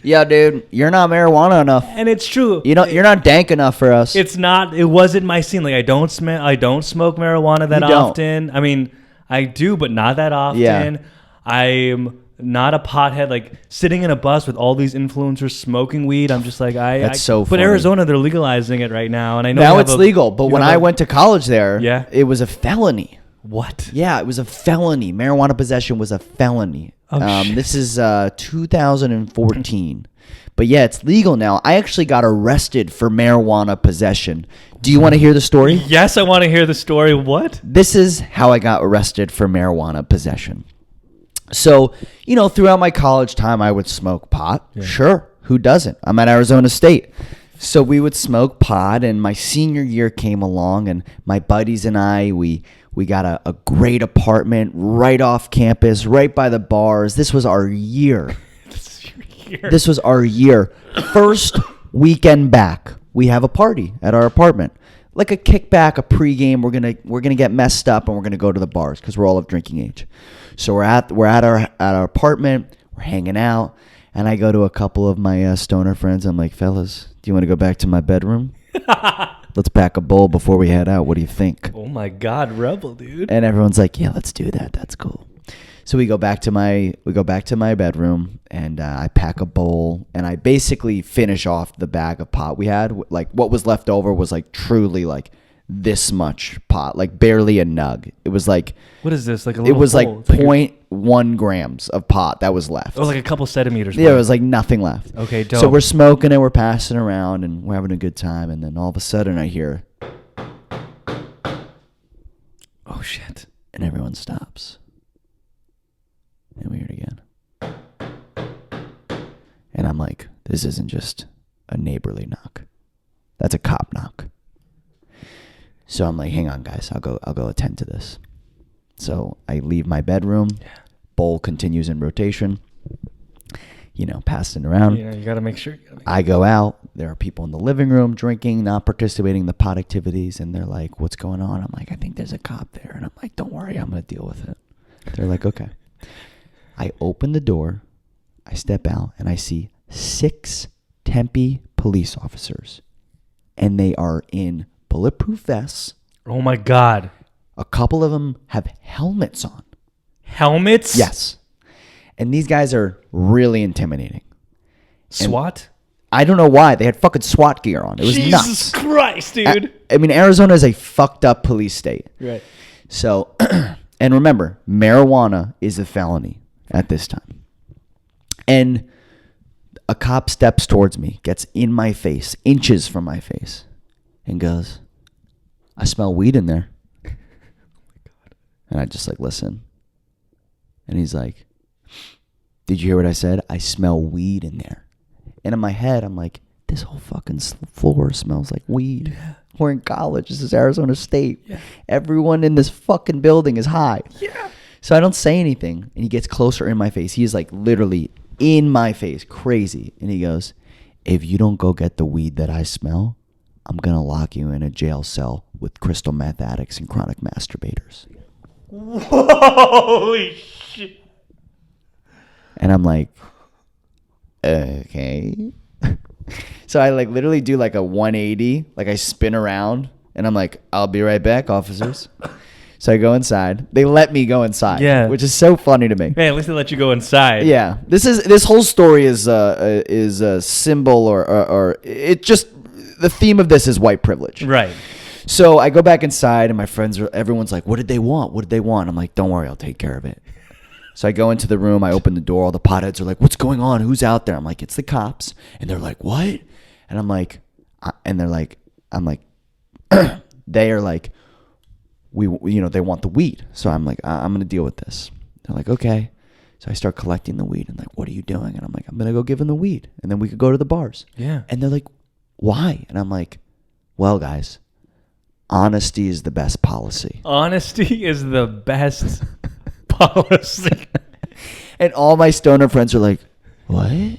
Yeah, dude, you're not marijuana enough. And it's true. You know, you're not dank enough for us. It's not. It wasn't my scene. Like I don't smoke marijuana that You don't. often. I mean, I do, but not that often. Yeah. I'm not a pothead. Like sitting in a bus with all these influencers smoking weed. I'm just like That's so But funny. Arizona, they're legalizing it right now, and I know Now you have it's legal, but you when have I a- went to college there, Yeah. it was a felony. what? Yeah, it was a felony. Marijuana possession was a felony. Oh, shit. This is 2014. But yeah, it's legal now. I actually got arrested for marijuana possession. Do you want to hear the story? Yes, I want to hear the story. What? This is how I got arrested for marijuana possession. So, you know, throughout my college time, I would smoke pot. Yeah. Sure. Who doesn't? I'm at Arizona State. So we would smoke pot, and my senior year came along, and my buddies and I, we got a great apartment right off campus, right by the bars. This was our year. This was our year. First weekend back, we have a party at our apartment. Like a kickback, a pregame. We're gonna get messed up and we're gonna go to the bars because we're all of drinking age. So we're at our apartment. We're hanging out, and I go to a couple of my stoner friends. I'm like, fellas, do you want to go back to my bedroom? Let's pack a bowl before we head out. What do you think? Oh my God, rebel, dude. And everyone's like, yeah, let's do that. That's cool. So we go back to my bedroom, and I pack a bowl, and I basically finish off the bag of pot we had. Like what was left over was like truly like this much pot, like barely a nug. It was like What is this? Like a it little was like hole. It's like 0.1 grams of pot that was left. it was like a couple centimeters. Yeah, it worth. was like nothing left. Okay, dope. So we're smoking and we're passing around and we're having a good time, and then all of a sudden I hear, oh shit. and everyone stops. And we hear it again. And I'm like, this isn't just a neighborly knock. That's a cop knock. So I'm like, hang on, guys. I'll go attend to this. So I leave my bedroom. Bowl continues in rotation. You know, passing around. You know, you gotta make sure. I go out. There are people in the living room drinking, not participating in the pot activities. And they're like, what's going on? I'm like, I think there's a cop there. And I'm like, don't worry. I'm going to deal with it. They're like, okay. I open the door. I step out and I see 6 Tempe police officers. And they are in bulletproof vests. Oh my God. A couple of them have helmets on. Helmets? Yes. And these guys are really intimidating. SWAT? I don't know why. They had fucking SWAT gear on. It was Jesus nuts. Christ, dude. I mean, Arizona is a fucked up police state. Right. So, and remember, marijuana is a felony at this time. And a cop steps towards me, gets in my face, inches from my face, and goes, I smell weed in there. And I just like, listen. And he's like, did you hear what I said? I smell weed in there. And in my head, I'm like, this whole fucking floor smells like weed. Yeah. We're in college. This is Arizona State. Yeah. Everyone in this fucking building is high. Yeah. So I don't say anything. And he gets closer in my face. He's like literally in my face, crazy. And he goes, if you don't go get the weed that I smell, I'm going to lock you in a jail cell with crystal meth addicts and chronic masturbators. Holy shit. And I'm like, okay. So I like literally do like a 180, like I spin around and I'm like, I'll be right back, officers. So I go inside. They let me go inside, which is so funny to me. Hey, at least they let you go inside. Yeah, this whole story is a symbol or it just, the theme of this is white privilege. Right. So I go back inside and everyone's like, what did they want? What did they want? I'm like, don't worry, I'll take care of it. So I go into the room, I open the door, all the potheads are like, what's going on? Who's out there? I'm like, it's the cops. And they're like, what? And I'm like, they are like, they want the weed. So I'm like, I'm going to deal with this. They're like, okay. So I start collecting the weed and like, what are you doing? And I'm like, I'm going to go give them the weed and then we could go to the bars. Yeah. And they're like, why? And I'm like, well, guys, honesty is the best policy. Honesty is the best policy. And all my stoner friends are like, what?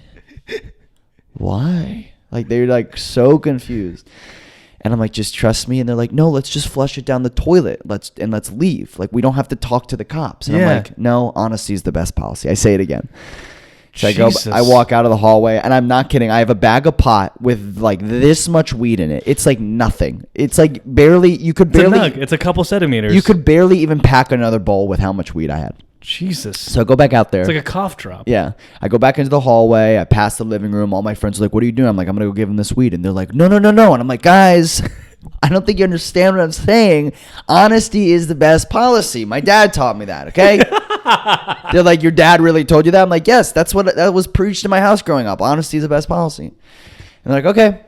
Why? Like, they're like so confused. And I'm like, just trust me. And they're like, no, let's just flush it down the toilet. Let's leave. Like, we don't have to talk to the cops. And I'm like, no, honesty is the best policy. I say it again. So I walk out of the hallway, and I'm not kidding. I have a bag of pot with like this much weed in it. It's like nothing. It's like barely. It's a couple centimeters. You could barely even pack another bowl with how much weed I had. Jesus. So I go back out there. It's like a cough drop. Yeah. I go back into the hallway. I pass the living room. All my friends are like, what are you doing? I'm like, I'm going to go give them this weed. And they're like, no. And I'm like, guys, I don't think you understand what I'm saying. Honesty is the best policy. My dad taught me that, okay? They're like, your dad really told you that? I'm like, yes, that was preached in my house growing up. Honesty is the best policy. And they're like, okay.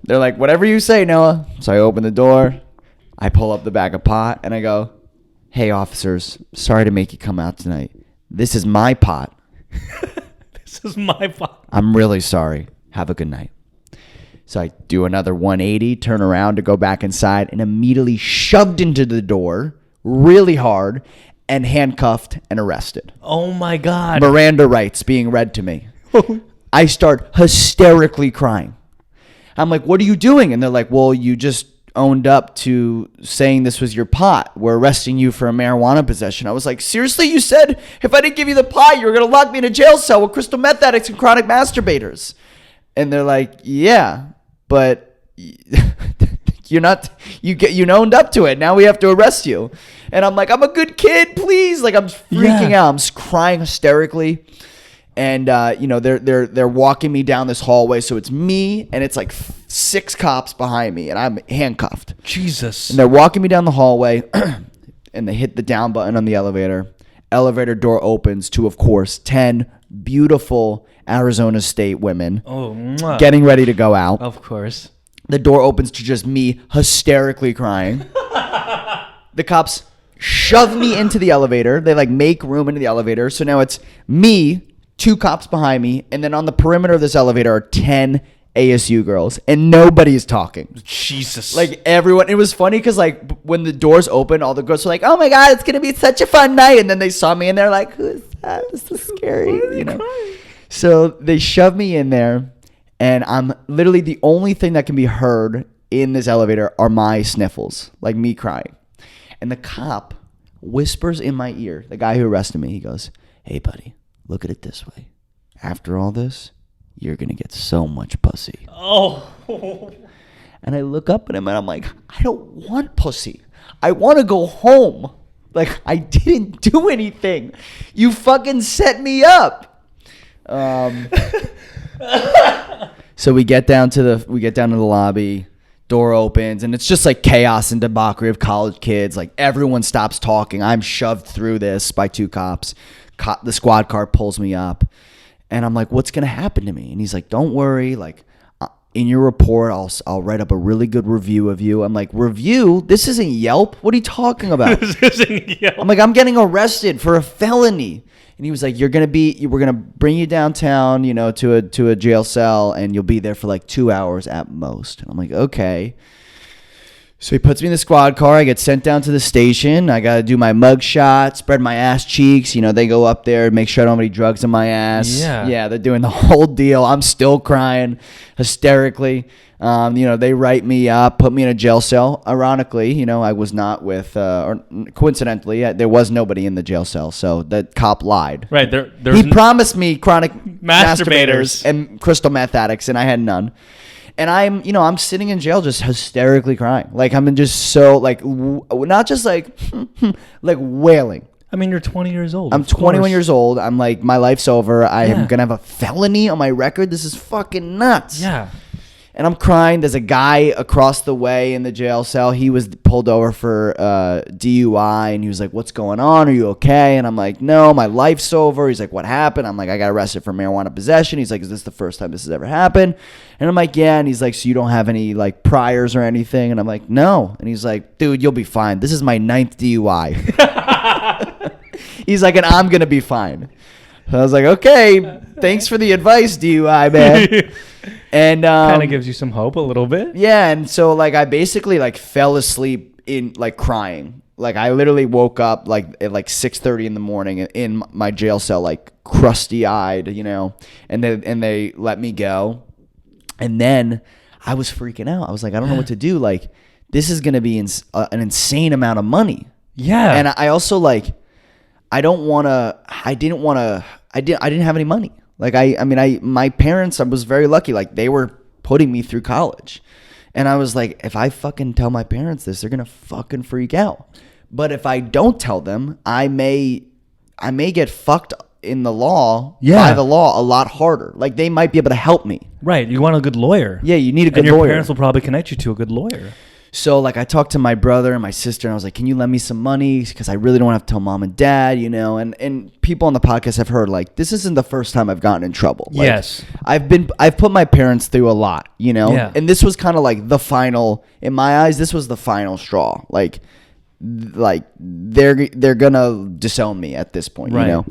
They're like, whatever you say, Noah. So I open the door. I pull up the bag of pot and I go, hey, officers, sorry to make you come out tonight. This is my pot. This is my pot. I'm really sorry. Have a good night. So I do another 180, turn around to go back inside, and immediately shoved into the door really hard and handcuffed and arrested. Oh, my God. Miranda rights being read to me. I start hysterically crying. I'm like, what are you doing? And they're like, well, you just owned up to saying this was your pot. We're arresting you for a marijuana possession. I was like, seriously? You said if I didn't give you the pot, you were going to lock me in a jail cell with crystal meth addicts and chronic masturbators. And they're like, yeah, but you owned up to it. Now we have to arrest you. And I'm like, I'm a good kid, please. Like, I'm freaking out. I'm just crying hysterically. And they're walking me down this hallway. So it's me and it's like 6 cops behind me, and I'm handcuffed. Jesus. And they're walking me down the hallway, and they hit the down button on the elevator. Elevator door opens to, of course, 10 beautiful Arizona State women getting ready to go out. Of course. The door opens to just me hysterically crying. The cops shove me into the elevator. They like make room into the elevator. So now it's me, 2 cops behind me, and then on the perimeter of this elevator are 10 ASU girls, and nobody's talking. Jesus. Like, everyone. It was funny because like when the doors open, all the girls were like, oh my God, it's gonna be such a fun night. And then they saw me and they're like, who is that? This is scary, you know. Crying? So they shove me in there, and I'm literally the only thing that can be heard in this elevator are my sniffles, like me crying. And the cop whispers in my ear, the guy who arrested me, he goes, hey buddy, look at it this way. After all this, you're going to get so much pussy. Oh. And I look up at him and I'm like, I don't want pussy. I want to go home. Like, I didn't do anything. You fucking set me up. So we get down to the lobby. Door opens, and it's just like chaos and debauchery of college kids. Like, everyone stops talking. I'm shoved through this by 2 cops. The squad car pulls me up, and I'm like, what's going to happen to me? And he's like, don't worry. Like, in your report, I'll write up a really good review of you. I'm like, review? This isn't Yelp. What are you talking about? This isn't Yelp. I'm like, I'm getting arrested for a felony. And he was like, we're going to bring you downtown, you know, to a jail cell, and you'll be there for like 2 hours at most. And I'm like, okay. So he puts me in the squad car. I get sent down to the station. I got to do my mug shot, spread my ass cheeks. You know, they go up there, make sure I don't have any drugs in my ass. Yeah, they're doing the whole deal. I'm still crying hysterically. You know, they write me up, put me in a jail cell. Ironically, you know, I was not with, or coincidentally, there was nobody in the jail cell. So the cop lied. Right. He promised me chronic masturbators and crystal meth addicts, and I had none. And I'm sitting in jail just hysterically crying. Like, I'm just so, like, not just like, like wailing. I mean, you're 20 years old. I'm 21 years old. I'm like, my life's over. I am going to have a felony on my record. This is fucking nuts. Yeah. And I'm crying. There's a guy across the way in the jail cell. He was pulled over for DUI, and he was like, "What's going on? Are you okay?" And I'm like, "No, my life's over." He's like, "What happened?" I'm like, "I got arrested for marijuana possession." He's like, "Is this the first time this has ever happened?" And I'm like, "Yeah." And he's like, "So you don't have any like priors or anything?" And I'm like, "No." And he's like, "Dude, you'll be fine. This is my 9th DUI." He's like, "And I'm gonna be fine." So I was like, "Okay, thanks for the advice, DUI man." And kind of gives you some hope a little bit. Yeah, and so like I basically like fell asleep in like crying. Like I literally woke up like at like 6:30 in the morning in my jail cell, like crusty eyed, you know. And they let me go. And then I was freaking out. I was like, I don't know what to do. Like this is gonna be an insane amount of money. Yeah. And I also like I didn't have any money. Like my parents, I was very lucky. Like they were putting me through college, and I was like, if I fucking tell my parents this, they're gonna fucking freak out. But if I don't tell them, I may get fucked in the law by the law a lot harder. Like they might be able to help me. Right. You want a good lawyer. Yeah, you need a good lawyer. And your parents will probably connect you to a good lawyer. So like I talked to my brother and my sister, and I was like, "Can you lend me some money? Because I really don't want to have to tell mom and dad, you know." And people on the podcast have heard like this isn't the first time I've gotten in trouble. Like, yes, I've put my parents through a lot, you know. Yeah. And this was kind of like the final, in my eyes, this was the final straw. Like they're gonna disown me at this point, right. You know.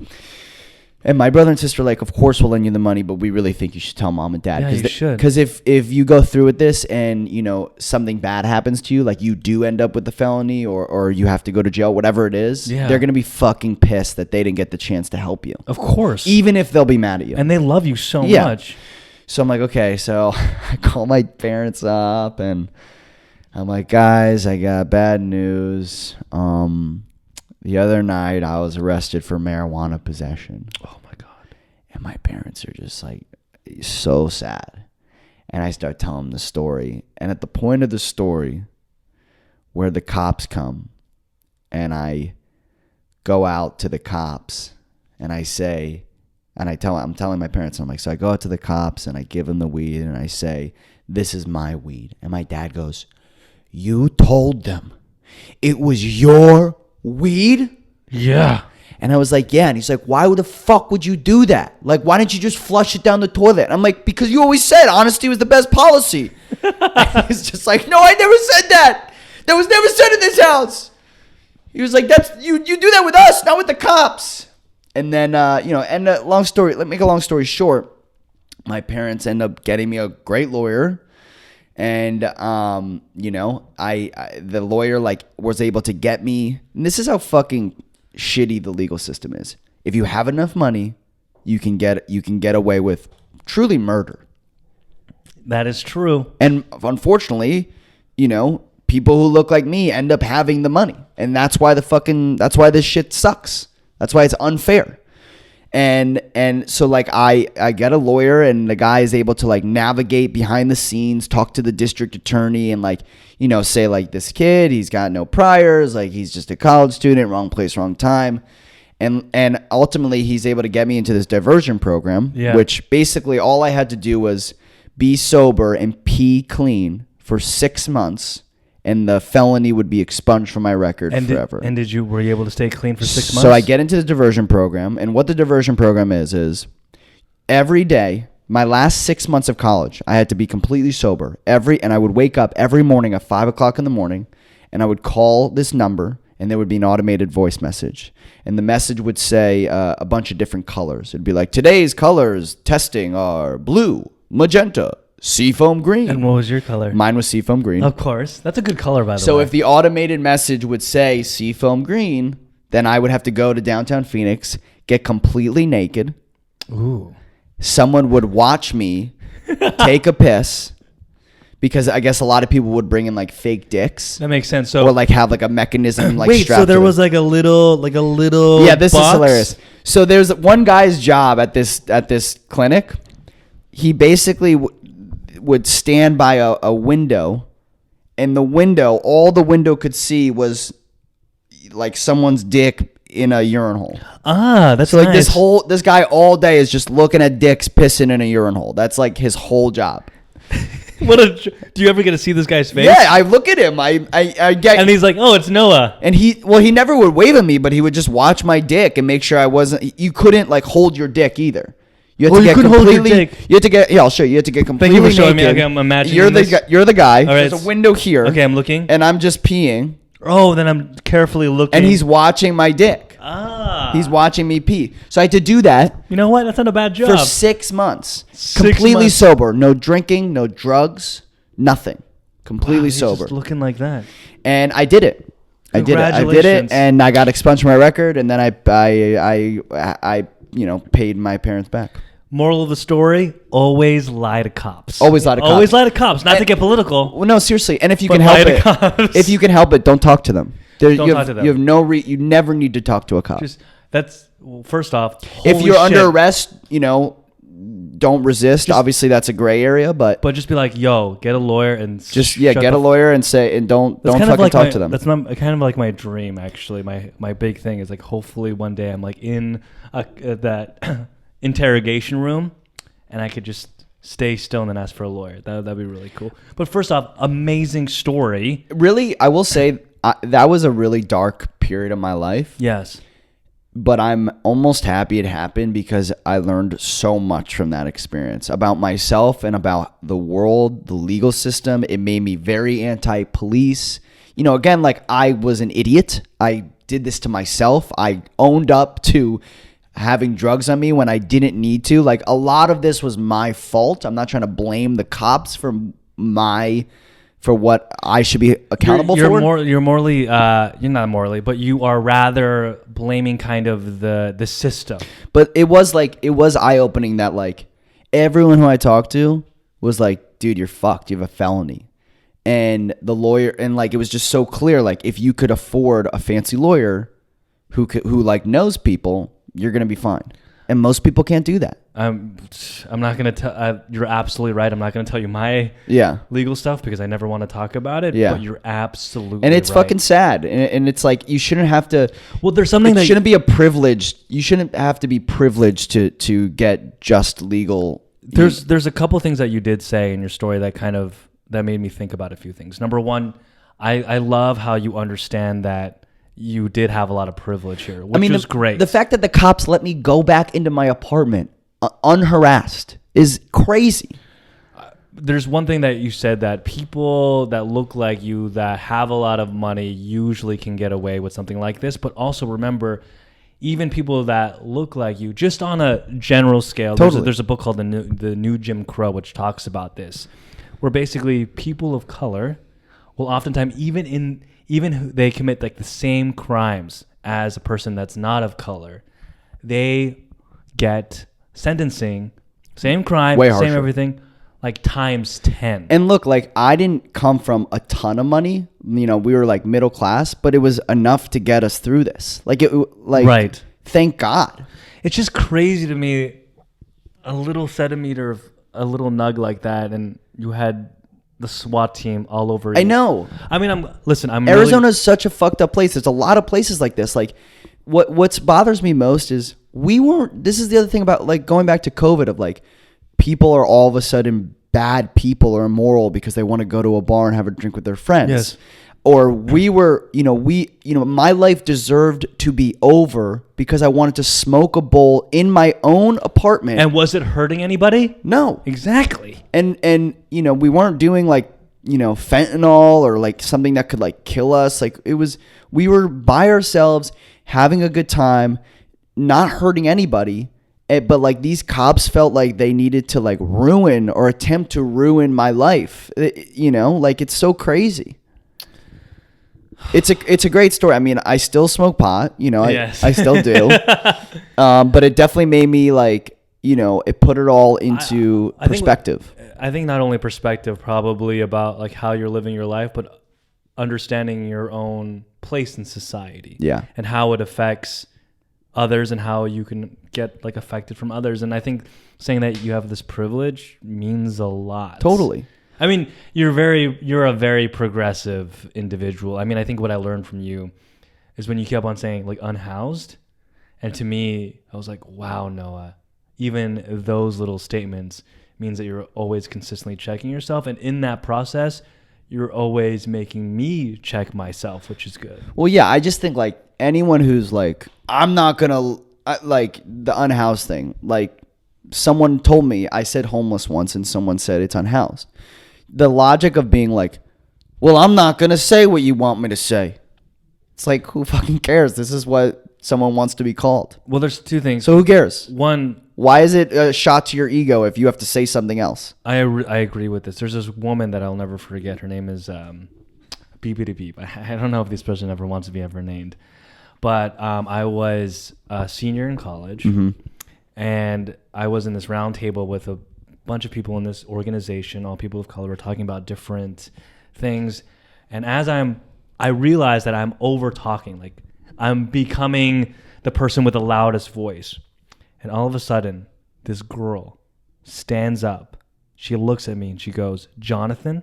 And my brother and sister are like, of course we'll lend you the money, but we really think you should tell mom and dad. Yeah, you should. Because if you go through with this and, you know, something bad happens to you, like you do end up with the felony or you have to go to jail, whatever it is, they're going to be fucking pissed that they didn't get the chance to help you. Of course. Even if they'll be mad at you. And they love you so much. So I'm like, okay, so I call my parents up and I'm like, guys, I got bad news. The other night, I was arrested for marijuana possession. Oh, my God. And my parents are just like so sad. And I start telling them the story. And at the point of the story where the cops come and I go out to the cops and I say, and I'm telling my parents, I'm like, so I go out to the cops and I give them the weed and I say, this is my weed. And my dad goes, you told them it was your weed? Yeah. And I was like, yeah. And he's like, why the fuck would you do that? Like, why didn't you just flush it down the toilet? And I'm like, because you always said honesty was the best policy. And he's just like, no, I never said that. That was never said in this house. He was like, that's you do that with us, not with the cops. And then, let me make a long story short, my parents end up getting me a great lawyer. And, the lawyer like was able to get me, and this is how fucking shitty the legal system is. If you have enough money, you can get away with truly murder. That is true. And unfortunately, people who look like me end up having the money. And that's why this shit sucks. That's why it's unfair. And so like I get a lawyer and the guy is able to like navigate behind the scenes, talk to the district attorney and like, say like this kid, he's got no priors, like he's just a college student, wrong place, wrong time. And ultimately he's able to get me into this diversion program, which basically all I had to do was be sober and pee clean for 6 months. And the felony would be expunged from my record forever. Were you able to stay clean for 6 months? So I get into the diversion program, and what the diversion program is every day, my last 6 months of college, I had to be completely sober. And I would wake up every morning at 5 o'clock in the morning, and I would call this number, and there would be an automated voice message. And the message would say a bunch of different colors. It'd be like, today's colors testing are blue, magenta, seafoam green. And what was your color? Mine was seafoam green. Of course. That's a good color, by the way. So if the automated message would say seafoam green, then I would have to go to downtown Phoenix, get completely naked. Ooh. Someone would watch me take a piss, because I guess a lot of people would bring in like fake dicks. That makes sense. So or like have like a mechanism like wait, strapped so there to was it. like a little Yeah, this box? is hilarious. So there's one guy's job at this clinic. He basically would stand by a window, and all the window could see was like someone's dick in a urinal. That's So like nice. this guy all day is just looking at dicks pissing in a urinal. That's like his whole job. Do you ever get to see this guy's face? Yeah, I look at him. I get, And he's like, "Oh, it's Noah." and he never would wave at me, but he would just watch my dick and make sure I wasn't. You couldn't like hold your dick either. You had to get couldn't hold your completely. dick. You had to get. Yeah, I'll show you. You had to get completely Thank you for showing me. naked. Okay, I'm imagining You're the this. you're the guy. All right, There's a window here. Okay, I'm looking. And I'm just peeing, Oh, then I'm carefully looking. and he's watching my dick. He's watching me pee. So I had to do that You know what? That's not a bad job. for 6 months. 6 Completely months. sober. No drinking, no drugs, nothing. Completely He's sober. just looking like that. And I did it. I did it, Congratulations. and I got expunged from my record, and then I paid my parents back. Moral of the story: always lie to cops. Always lie to cops. Always lie to cops. Not to get political. Well, no, seriously. And if you But can lie help to it, cops. if you can help it, don't talk to them. Don't talk to them. You have you never need to talk to a cop. First off, If holy you're under shit. arrest, don't resist. Obviously, that's a gray area, but But just be like, "Yo, get a lawyer and just shut get a lawyer and say, and don't That's kind of fucking like talk to them. That's not kind of like my dream, actually. My big thing is like, hopefully one day I'm like in that interrogation room, and I could just stay still and then ask for a lawyer. That'd be really cool. But first off, amazing story. Really, I will say that was a really dark period of my life. Yes. But I'm almost happy it happened, because I learned so much from that experience about myself and about the world, the legal system. It made me very anti-police. Again, like, I was an idiot. I did this to myself. I owned up to having drugs on me when I didn't need to. Like, a lot of this was my fault. I'm not trying to blame the cops for what I should be accountable for. You're morally, you're not morally, but you are rather blaming kind of the system. But it was eye-opening that like everyone who I talked to was like, dude, you're fucked. You have a felony. And the lawyer, and like, it was just so clear. Like, if you could afford a fancy lawyer who like knows people, you're going to be fine. And most people can't do that. I'm not going to tell, you're absolutely right. I'm not going to tell you my legal stuff because I never want to talk about it. Yeah. But you're absolutely And it's right. fucking sad. And it's like, you shouldn't have to. Well, there's something it that shouldn't be a privilege. You shouldn't have to be privileged to get just legal. There's a couple things that you did say in your story that made me think about a few things. Number one, I love how you understand that you did have a lot of privilege here, which is great. The fact that the cops let me go back into my apartment unharassed is crazy. There's one thing that you said, that people that look like you that have a lot of money usually can get away with something like this. But also remember, even people that look like you, just on a general scale, Totally. there's a book called the New Jim Crow, which talks about this, where basically people of color will oftentimes, even they commit like the same crimes as a person that's not of color, they get sentencing, same crime, Way same harsher. everything, like times 10. And look, like, I didn't come from a ton of money. We were like middle class, but it was enough to get us through this. Right. Thank God. It's just crazy to me, a little centimeter of a little nug like that, and you had the SWAT team all over you. I know. I mean, Arizona's such a fucked up place. There's a lot of places like this. Like, what bothers me most is this is the other thing about, like, going back to COVID, of like, people are all of a sudden bad people or immoral because they want to go to a bar and have a drink with their friends. Yes. Or my life deserved to be over because I wanted to smoke a bowl in my own apartment. And was it hurting anybody? No. Exactly. And we weren't doing like, fentanyl or like something that could like kill us. Like, we were by ourselves having a good time, not hurting anybody. But like these cops felt like they needed to like ruin or attempt to ruin my life. You know, like it's so crazy. It's a great story. I mean, I still smoke pot, you know, Yes. I still do. But it definitely made me like, you know, it put it all into perspective. I think not only perspective, probably about like how you're living your life, but understanding your own place in society. Yeah. And how it affects others and how you can get like affected from others. And I think saying that you have this privilege means a lot. Totally. I mean, you're a very progressive individual. I mean, I think what I learned from you is when you kept on saying like unhoused. And to me, I was like, wow, Noah, even those little statements means that you're always consistently checking yourself. And in that process, you're always making me check myself, which is good. Well, yeah, I just think like anyone who's like, I'm not going to like the unhoused thing. Like someone told me, I said homeless once and someone said it's unhoused. The logic of being like, well, I'm not going to say what you want me to say. It's like, who fucking cares? This is what someone wants to be called. Well, there's two things. So who cares? One, why is it a shot to your ego if you have to say something else? I agree with this. There's this woman that I'll never forget. Her name is Beep. I don't know if this person ever wants to be ever named. But I was a senior in college, and I was in this round table with a bunch of people in this organization, all people of color. We're talking about different things. And as I realized that I'm over talking, like I'm becoming the person with the loudest voice. And all of a sudden, this girl stands up. She looks at me and she goes, Jonathan,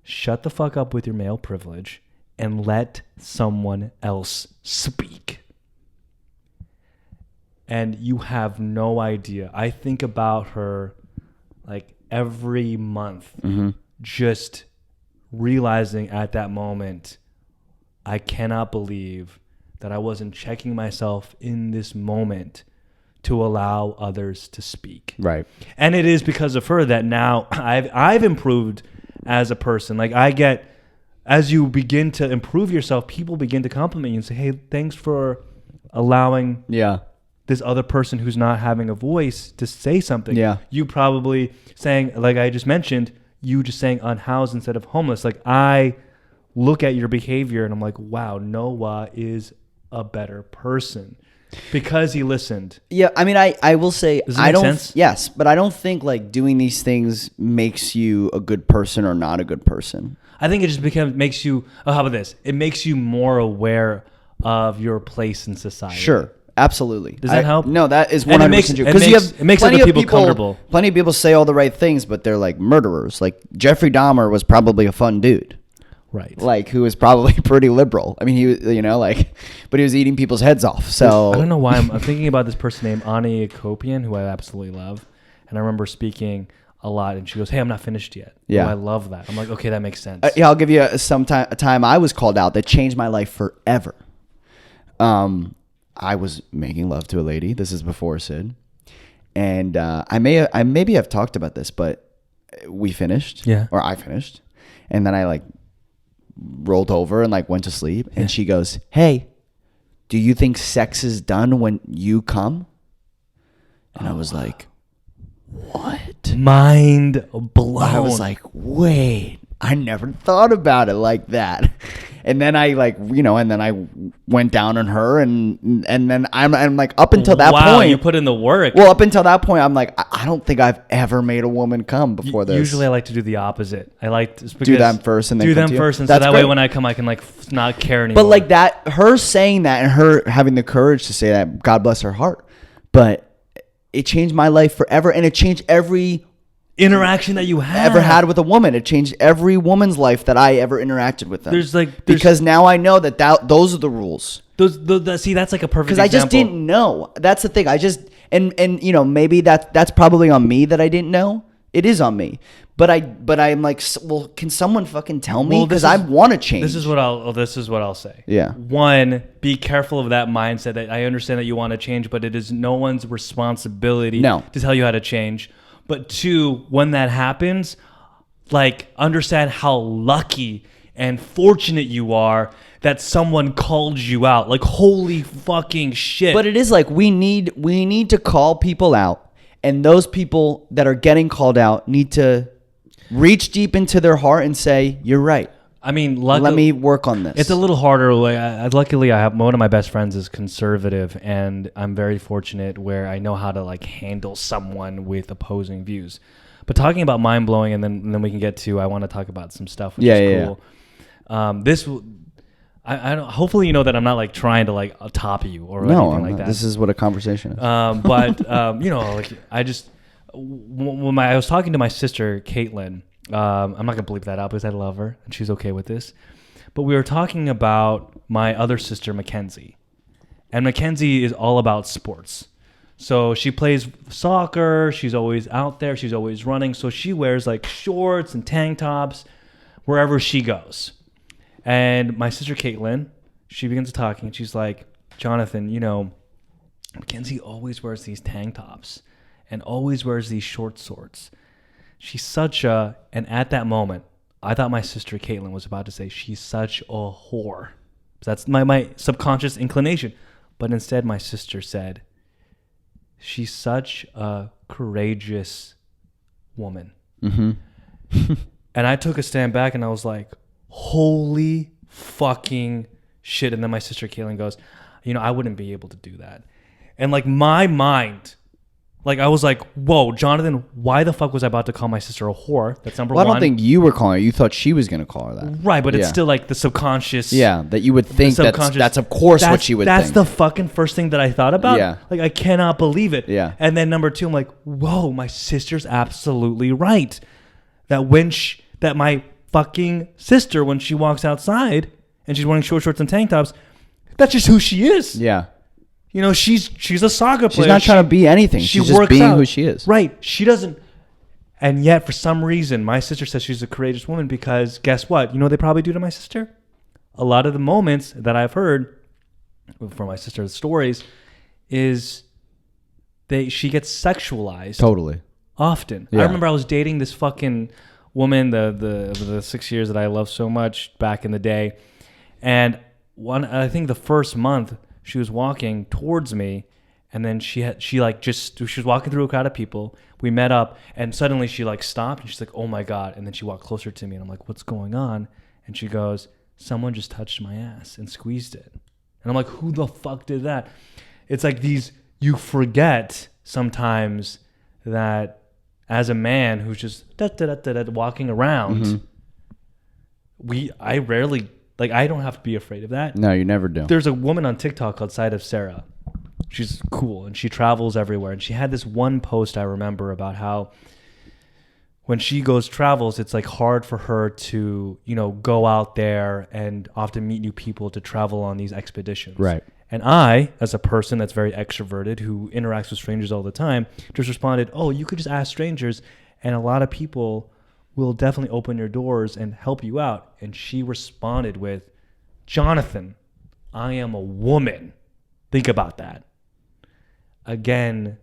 shut the fuck up with your male privilege and let someone else speak. And you have no idea. I think about her like every month, just realizing at that moment, I cannot believe that I wasn't checking myself in this moment to allow others to speak. Right. And it is because of her that now I've improved as a person. Like I get, as you begin to improve yourself, people begin to compliment you and say, hey, thanks for allowing this other person who's not having a voice to say something. Yeah. You probably saying, like I just mentioned, you just saying unhoused instead of homeless. Like I look at your behavior and I'm like, wow, Noah is a better person because he listened. Yeah, I mean, I will say, Does it make sense? Yes, but I don't think like doing these things makes you a good person or not a good person. I think it just makes you, how about this? It makes you more aware of your place in society. Sure. Absolutely. Does that help? No, that is 100% And true. Because it makes other people comfortable. Plenty of people say all the right things, but they're like murderers. Like Jeffrey Dahmer was probably a fun dude. Right. Like who was probably pretty liberal. I mean, he was, you know, like, but he was eating people's heads off. So I don't know why I'm thinking about this person named Ani Akopian, who I absolutely love. And I remember speaking a lot, and she goes, hey, I'm not finished yet. Yeah. Oh, I love that. I'm like, okay, that makes sense. Yeah, I'll give you a time I was called out that changed my life forever. I was making love to a lady. This is before Sid. And I maybe have talked about this, but we finished. Yeah. Or I finished. And then I like rolled over and like went to sleep. And she goes, hey, do you think sex is done when you come? And I was like, what? Mind blown. I was like, wait, I never thought about it like that. And then I like, you know, and then I went down on her and then I'm like, up until that point. You put in the work. Well, up until that point, I'm like, I don't think I've ever made a woman come before this. Usually I like to do the opposite. I like to do them first and then do come them to you. first. And That's so that great. way when I come, I can like not care anymore. But like that, her saying that and her having the courage to say that, God bless her heart. But it changed my life forever. And it changed every interaction that you ever had with a woman. It changed every woman's life that I ever interacted with them. Because now I know that those are the rules. See, that's like a perfect example. Because I just didn't know. That's the thing. I just and you know, maybe that's probably on me that I didn't know. It is on me. But I'm like, well, can someone fucking tell me? Because I want to change. This is what I'll say. Yeah. One, be careful of that mindset that I understand that you want to change, but it is no one's responsibility to tell you how to change. But two, when that happens, like understand how lucky and fortunate you are that someone called you out. Like, holy fucking shit. But it is like we need to call people out, and those people that are getting called out need to reach deep into their heart and say, "You're right. I mean, luckily, let me work on this." It's a little harder. Luckily, I have one of my best friends is conservative, and I'm very fortunate where I know how to like handle someone with opposing views. But talking about mind blowing, and then we can get to I want to talk about some stuff which is cool. I don't. Hopefully, you know that I'm not like trying to like top you or anything like that. This is what a conversation is. But you know, like I just when I was talking to my sister Caitlin. I'm not going to bleep that out because I love her and she's okay with this. But we were talking about my other sister, Mackenzie. And Mackenzie is all about sports. So she plays soccer. She's always out there. She's always running. So she wears like shorts and tank tops wherever she goes. And my sister, Caitlin, she begins talking. She's like, Jonathan, you know, Mackenzie always wears these tank tops and always wears these short shorts. She's such a, and at that moment, I thought my sister Caitlin was about to say, she's such a whore. That's my subconscious inclination. But instead, my sister said, she's such a courageous woman. Mm-hmm. And I took a stand back and I was like, holy fucking shit. And then my sister Caitlin goes, you know, I wouldn't be able to do that. And like my mind, like, I was like, whoa, Jonathan, why the fuck was I about to call my sister a whore? That's number one. I don't think you were calling her. You thought she was going to call her that. Right, but it's still like the subconscious. Yeah, that you would think that's of course what she would think. That's the fucking first thing that I thought about. Yeah. Like, I cannot believe it. Yeah. And then number two, I'm like, whoa, my sister's absolutely right. That my fucking sister, when she walks outside and she's wearing short shorts and tank tops, that's just who she is. Yeah. You know, she's a soccer player. She's not trying to be anything. She's just being who she is. Right. She doesn't. And yet, for some reason, my sister says she's a courageous woman because guess what? You know what they probably do to my sister? A lot of the moments that I've heard from my sister's stories is she gets sexualized. Totally. Often. Yeah. I remember I was dating this fucking woman the 6 years that I loved so much back in the day. And I think the first month, she was walking towards me, and then she was walking through a crowd of people. We met up, and suddenly she like stopped, and she's like, "Oh my god!" And then she walked closer to me, and I'm like, "What's going on?" And she goes, "Someone just touched my ass and squeezed it." And I'm like, "Who the fuck did that?" It's like you forget sometimes that as a man who's just walking around, I rarely. Like, I don't have to be afraid of that. No, you never do. There's a woman on TikTok called Side of Sarah. She's cool, and she travels everywhere. And she had this one post I remember about how when she travels, it's, like, hard for her to, you know, go out there and often meet new people to travel on these expeditions. Right. And I, as a person that's very extroverted, who interacts with strangers all the time, just responded, oh, you could just ask strangers, and a lot of people will definitely open your doors and help you out. And she responded with, Jonathan, I am a woman. Think about that. Again,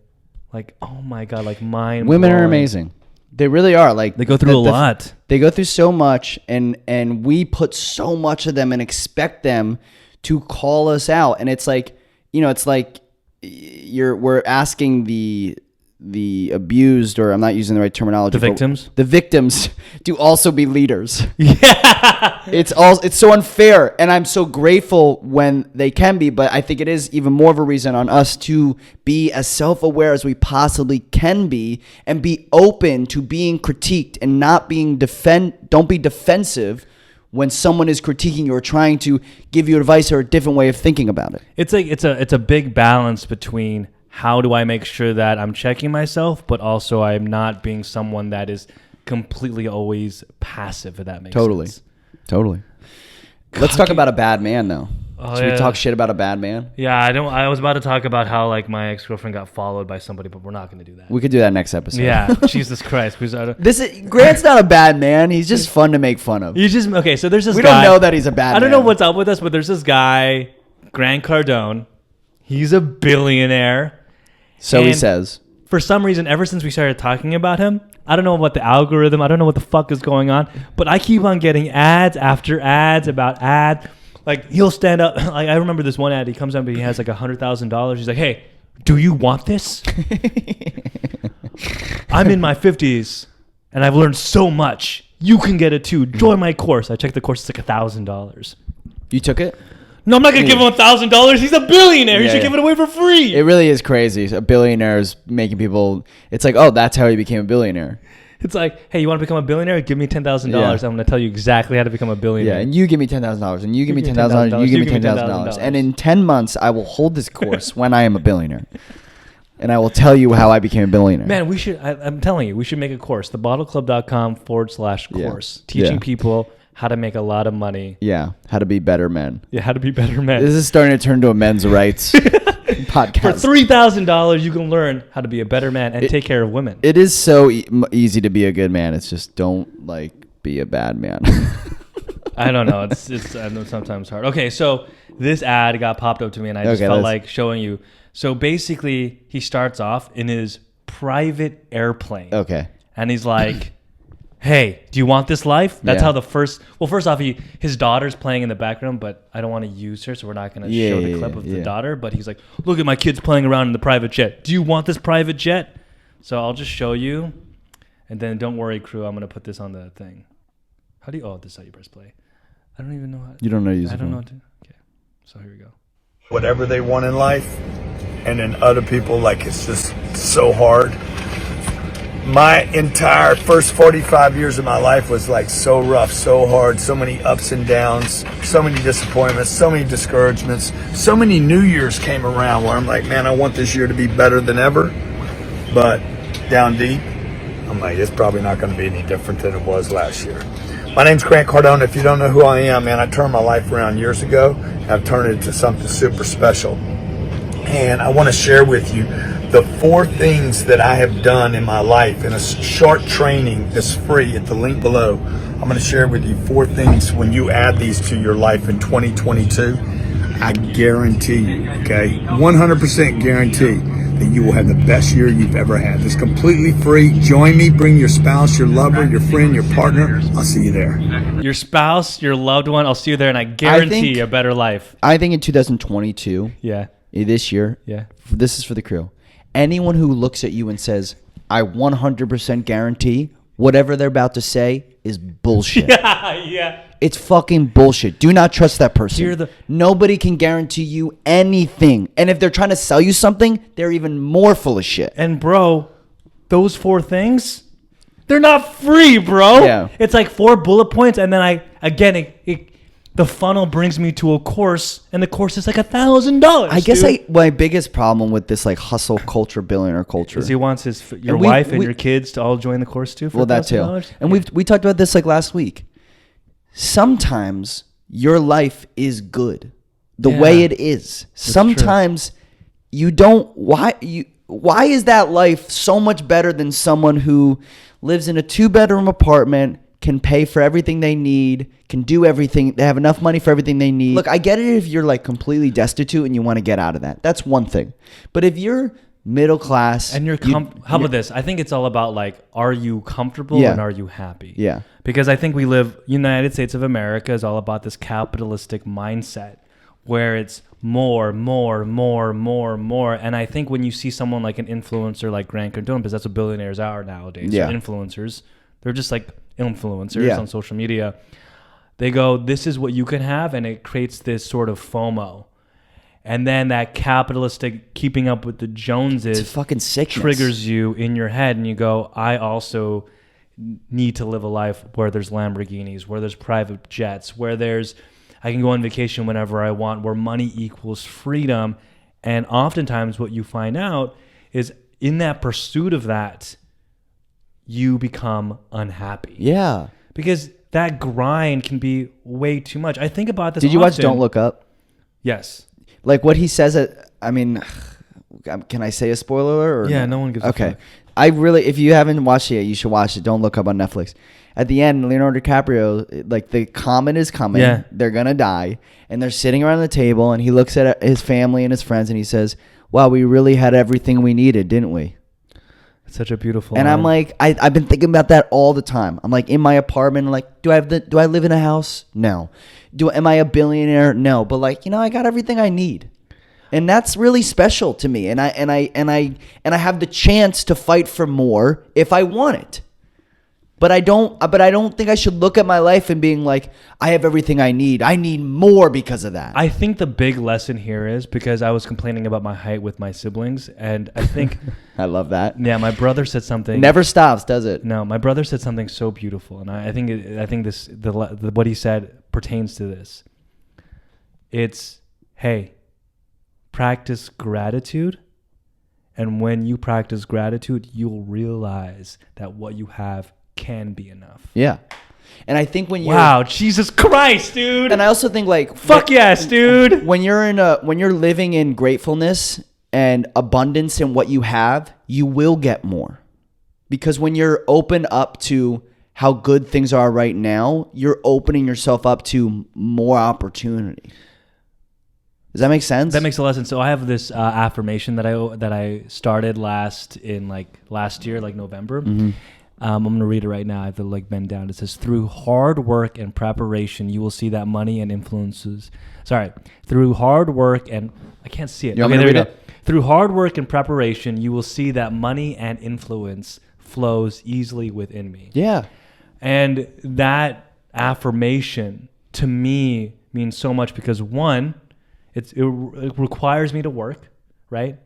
like, oh my God, like mind Women blowing. are amazing. They really are. Like, they go through a lot. They go through so much, and we put so much of them and expect them to call us out. And it's like, you know, it's like we're asking the abused, or I'm not using the right terminology. The victims to also be leaders. Yeah. It's so unfair, and I'm so grateful when they can be, but I think it is even more of a reason on us to be as self-aware as we possibly can be and be open to being critiqued and not being don't be defensive when someone is critiquing you or trying to give you advice or a different way of thinking about it. It's like it's a big balance between how do I make sure that I'm checking myself, but also I'm not being someone that is completely always passive, if that makes sense. Totally. Let's talk about a bad man, though. Should we talk shit about a bad man? Yeah, I was about to talk about how like my ex-girlfriend got followed by somebody, but we're not going to do that. We could do that next episode. Yeah, Jesus Christ. Grant's not a bad man. He's just fun to make fun of. Okay, so there's this guy. We don't know that he's a bad man. I don't know what's up with us, but there's this guy, Grant Cardone. He's a billionaire. So he says. For some reason, ever since we started talking about him, I don't know what the algorithm, I don't know what the fuck is going on, but I keep on getting ads after ads about ads. Like he'll stand up. Like I remember this one ad. He comes up and he has like $100,000. He's like, "Hey, do you want this? I'm in my 50s and I've learned so much. You can get it too. Join my course." I checked the course. It's like $1,000. You took it? No, I'm not gonna give him $1,000. He's a billionaire. He should give it away for free. It really is crazy. A billionaire is making people. It's like, oh, that's how he became a billionaire. It's like, hey, you want to become a billionaire? Give me $10,000. I'm going to tell you exactly how to become a billionaire. Yeah, and you give me $10,000, and you give me $10,000, you give me $10,000, and in 10 months, I will hold this course when I am a billionaire, and I will tell you how I became a billionaire. Man, we should. I'm telling you, we should make a course. thebottleclub.com/course, teaching people how to make a lot of money. Yeah, how to be better men. Yeah, how to be better men. This is starting to turn into a men's rights podcast. For $3,000, you can learn how to be a better man and take care of women. It is so easy to be a good man. It's just don't be a bad man. I don't know. It's I know sometimes hard. Okay, so this ad got popped up to me, and I just felt like showing you. So basically, he starts off in his private airplane. Okay. And he's like, "Hey, do you want this life?" That's how first off, his daughter's playing in the background, but I don't want to use her, so we're not going to show the clip of the daughter. But he's like, "Look at my kids playing around in the private jet. Do you want this private jet?" So I'll just show you, and then don't worry, crew. I'm going to put this on the thing. How do you? Oh, this is how you press play. I don't even know how. You don't know how to use it. I don't know how to. Okay, so here we go. Whatever they want in life, and then other people it's just so hard. My entire first 45 years of my life was so rough, so hard, so many ups and downs, so many disappointments, so many discouragements, so many New Year's came around where I'm like, man, I want this year to be better than ever. But down deep, I'm like, it's probably not going to be any different than it was last year. My name's Cardone. If you don't know who I am, man, I turned my life around years ago. I've turned it into something super special. And I want to share with you the 4 things that I have done in my life in a short training that's free at the link below. I'm going to share with you 4 things when you add these to your life in 2022. I guarantee you, okay, 100% guarantee that you will have the best year you've ever had. It's completely free. Join me. Bring your spouse, your lover, your friend, your partner. I'll see you there. Your spouse, your loved one, I'll see you there, and I guarantee a better life. I think in 2022, this year, this is for the crew. Anyone who looks at you and says, I 100% guarantee whatever they're about to say is bullshit. It's fucking bullshit. Do not trust that person. Nobody can guarantee you anything. And if they're trying to sell you something, they're even more full of shit. And bro, those 4 things, they're not free, bro. Yeah. It's like 4 bullet points, and then the funnel brings me to a course, and the course is like $1,000. I guess my biggest problem with this hustle culture, billionaire culture, is he wants your wife and your kids to all join the course too. For that too. And we talked about this last week. Sometimes your life is good the way it is. Sometimes you don't. Why is that life so much better than someone who lives in a 2-bedroom apartment? Can pay for everything they need, can do everything. They have enough money for everything they need. Look, I get it if you're completely destitute and you want to get out of that. That's one thing. But if you're middle class and how about this? I think it's all about are you comfortable and are you happy? Yeah. Because I think we live, United States of America is all about this capitalistic mindset where it's more. And I think when you see someone like an influencer like Grant Cardone, because that's what billionaires are nowadays, influencers, they're just influencers on social media. They go, this is what you can have, and it creates this sort of FOMO. And then that capitalistic keeping up with the Joneses, it's fucking sickness, triggers you in your head, and you go, I also need to live a life where there's Lamborghinis, where there's private jets, where I can go on vacation whenever I want, where money equals freedom. And oftentimes what you find out is in that pursuit of that, you become unhappy. Yeah. Because that grind can be way too much. I think about this. Did you watch Don't Look Up? Yes. What he says, can I say a spoiler? Or yeah, no one gives a fuck. If you haven't watched it yet, you should watch it. Don't Look Up on Netflix. At the end, Leonardo DiCaprio, the comet is coming. Yeah. They're going to die. And they're sitting around the table, and he looks at his family and his friends, and he says, wow, we really had everything we needed, didn't we? Such a beautiful. And line. I'm like, I've been thinking about that all the time. I'm like in my apartment, like, do I live in a house? No. Am I a billionaire? No. But like, I got everything I need. And that's really special to me. And I have the chance to fight for more if I want it. But I don't think I should look at my life and being like, I have everything I need. I need more because of that. I think the big lesson here is because I was complaining about my height with my siblings, and I think I love that. Yeah, my brother said something. Never stops, does it? No, my brother said something so beautiful, and I think what he said pertains to this. It's, hey, practice gratitude, and when you practice gratitude, you'll realize that what you have can be enough. Yeah. And I think when you Wow, Jesus Christ, dude. And I also think like fuck yes, dude. When you're living in gratefulness and abundance in what you have, you will get more. Because when you're open up to how good things are right now, you're opening yourself up to more opportunity. Does that make sense? That makes a lot of sense. So I have this affirmation that I started last year, like November. Mm-hmm. I'm going to read it right now. I have to bend down. It says, through hard work and preparation, you will see that money and influences. Through hard work and I can't see it. Okay, there we go. Through hard work and preparation, you will see that money and influence flows easily within me. Yeah. And that affirmation to me means so much because one, it requires me to work, right?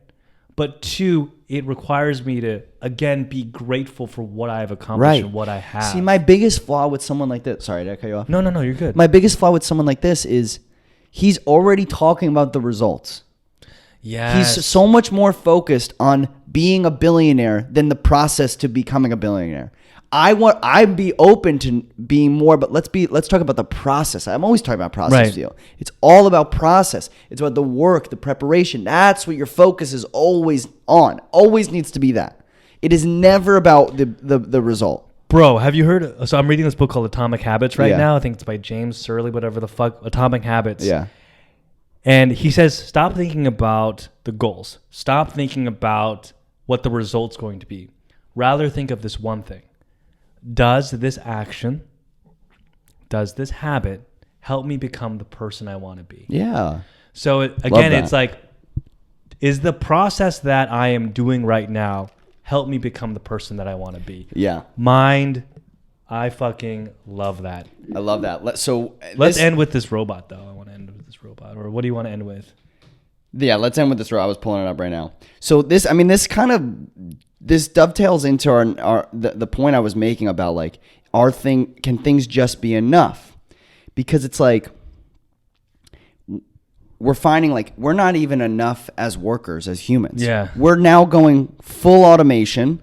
But two, it requires me to, again, be grateful for what I've accomplished and what I have. See, my biggest flaw with someone like this... Sorry, did I cut you off? No, you're good. My biggest flaw with someone like this is he's already talking about the results. Yes. He's so much more focused on being a billionaire than the process to becoming a billionaire. I'd be open to being more, but let's talk about the process. I'm always talking about process, right. Deal. It's all about process. It's about the work, the preparation. That's what your focus is always on. Always needs to be that. It is never about the result. Bro, have you heard? So I'm reading this book called Atomic Habits right now. I think it's by James Surley, whatever the fuck. Atomic Habits. Yeah. And he says, stop thinking about the goals. Stop thinking about what the result's going to be. Rather think of this one thing. Does this action, does this habit help me become the person I want to be? Yeah. So it's like, is the process that I am doing right now help me become the person that I want to be? Yeah. I fucking love that. I love that. Let's end with this robot, though. I want to end with this robot. Or what do you want to end with? Yeah, let's end with this robot. I was pulling it up right now. So this dovetails into the point I was making about like can things just be enough? Because it's like we're finding like we're not even enough as workers, as humans. Yeah. We're now going full automation.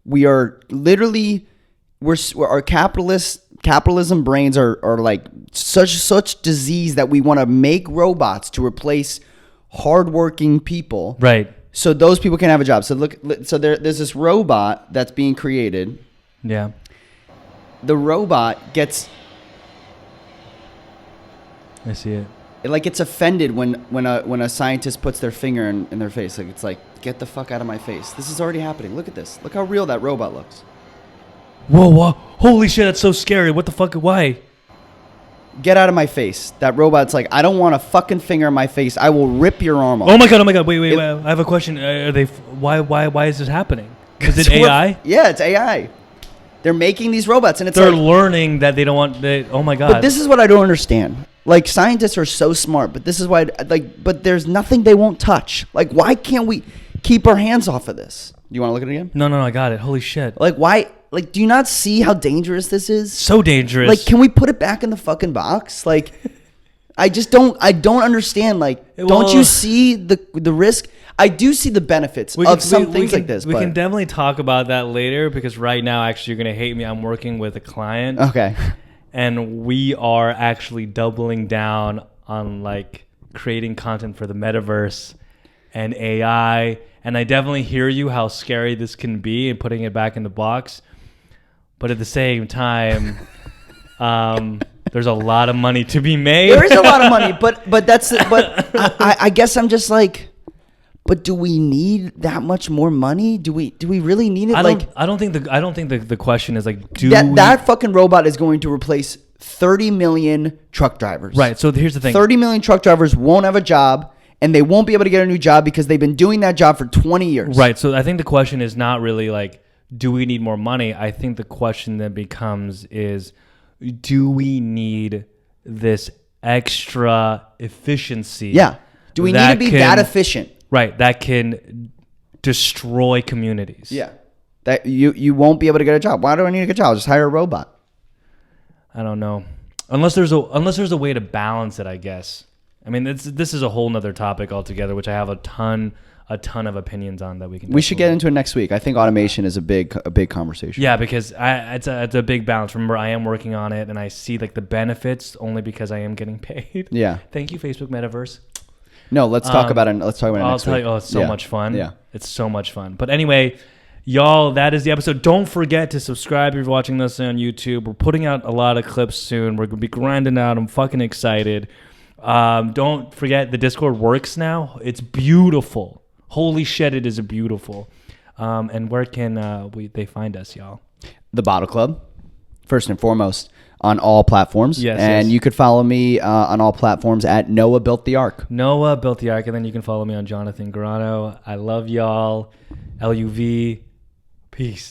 We are literally our capitalism brains are like such disease that we want to make robots to replace hardworking people. Right. So those people can have a job. So there's this robot that's being created. Yeah. The robot gets... I see it. It gets offended when a scientist puts their finger in their face. Like it's like, get the fuck out of my face. This is already happening. Look at this. Look how real that robot looks. Whoa. Holy shit, that's so scary. What the fuck? Why? Get out of my face. That robot's like, I don't want a fucking finger in my face. I will rip your arm off. Oh my god. Wait. I have a question. Are they? Why is this happening? Is it AI? Yeah, it's AI. They're making these robots, and they're learning that they don't want. Oh my god. But this is what I don't understand. Like scientists are so smart, but this is why. But there's nothing they won't touch. Like, why can't we keep our hands off of this? Do you want to look at it again? No, I got it. Holy shit. Like, why? Like, do you not see how dangerous this is? So dangerous. Like, can we put it back in the fucking box? Like, I don't understand. Like, don't you see the risk? I do see the benefits of some things like this. We can definitely talk about that later because right now, actually, you're going to hate me. I'm working with a client. Okay. And we are actually doubling down on like creating content for the metaverse and AI. And I definitely hear you how scary this can be and putting it back in the box. But at the same time, there's a lot of money to be made. There is a lot of money, but I guess I'm just like, But do we need that much more money? Do we really need it? I don't think the question is like, that fucking robot is going to replace 30 million truck drivers. Right. So here's the thing. 30 million truck drivers won't have a job, and they won't be able to get a new job because they've been doing that job for 20 years. Right. So I think the question is not really like, do we need more money? I think the question that becomes is, do we need this extra efficiency? Yeah. Do we need to be that efficient? Right. That can destroy communities. Yeah. That you won't be able to get a job. Why do I need to get a job? Just hire a robot. I don't know. Unless there's a way to balance it, I guess. I mean, this is a whole nother topic altogether, which I have a ton of opinions on that we can. We should get into it next week. I think automation is a big conversation. Yeah, because it's a big balance. Remember, I am working on it, and I see like the benefits only because I am getting paid. Yeah. Thank you, Facebook Metaverse. No, let's talk about it. Let's talk about it next week. I'll tell you. Oh, it's so much fun. Yeah, it's so much fun. But anyway, y'all, that is the episode. Don't forget to subscribe if you're watching this on YouTube. We're putting out a lot of clips soon. We're gonna be grinding out. I'm fucking excited. Don't forget the Discord works now. It's beautiful. Holy shit, it is beautiful. And where can they find us, y'all? The Bottle Club, first and foremost, on all platforms. Yes, and yes. you could follow me on all platforms at Noah Built the Ark. Noah Built the Ark, and then you can follow me on Jonathan Garano. I love y'all. LUV. Peace.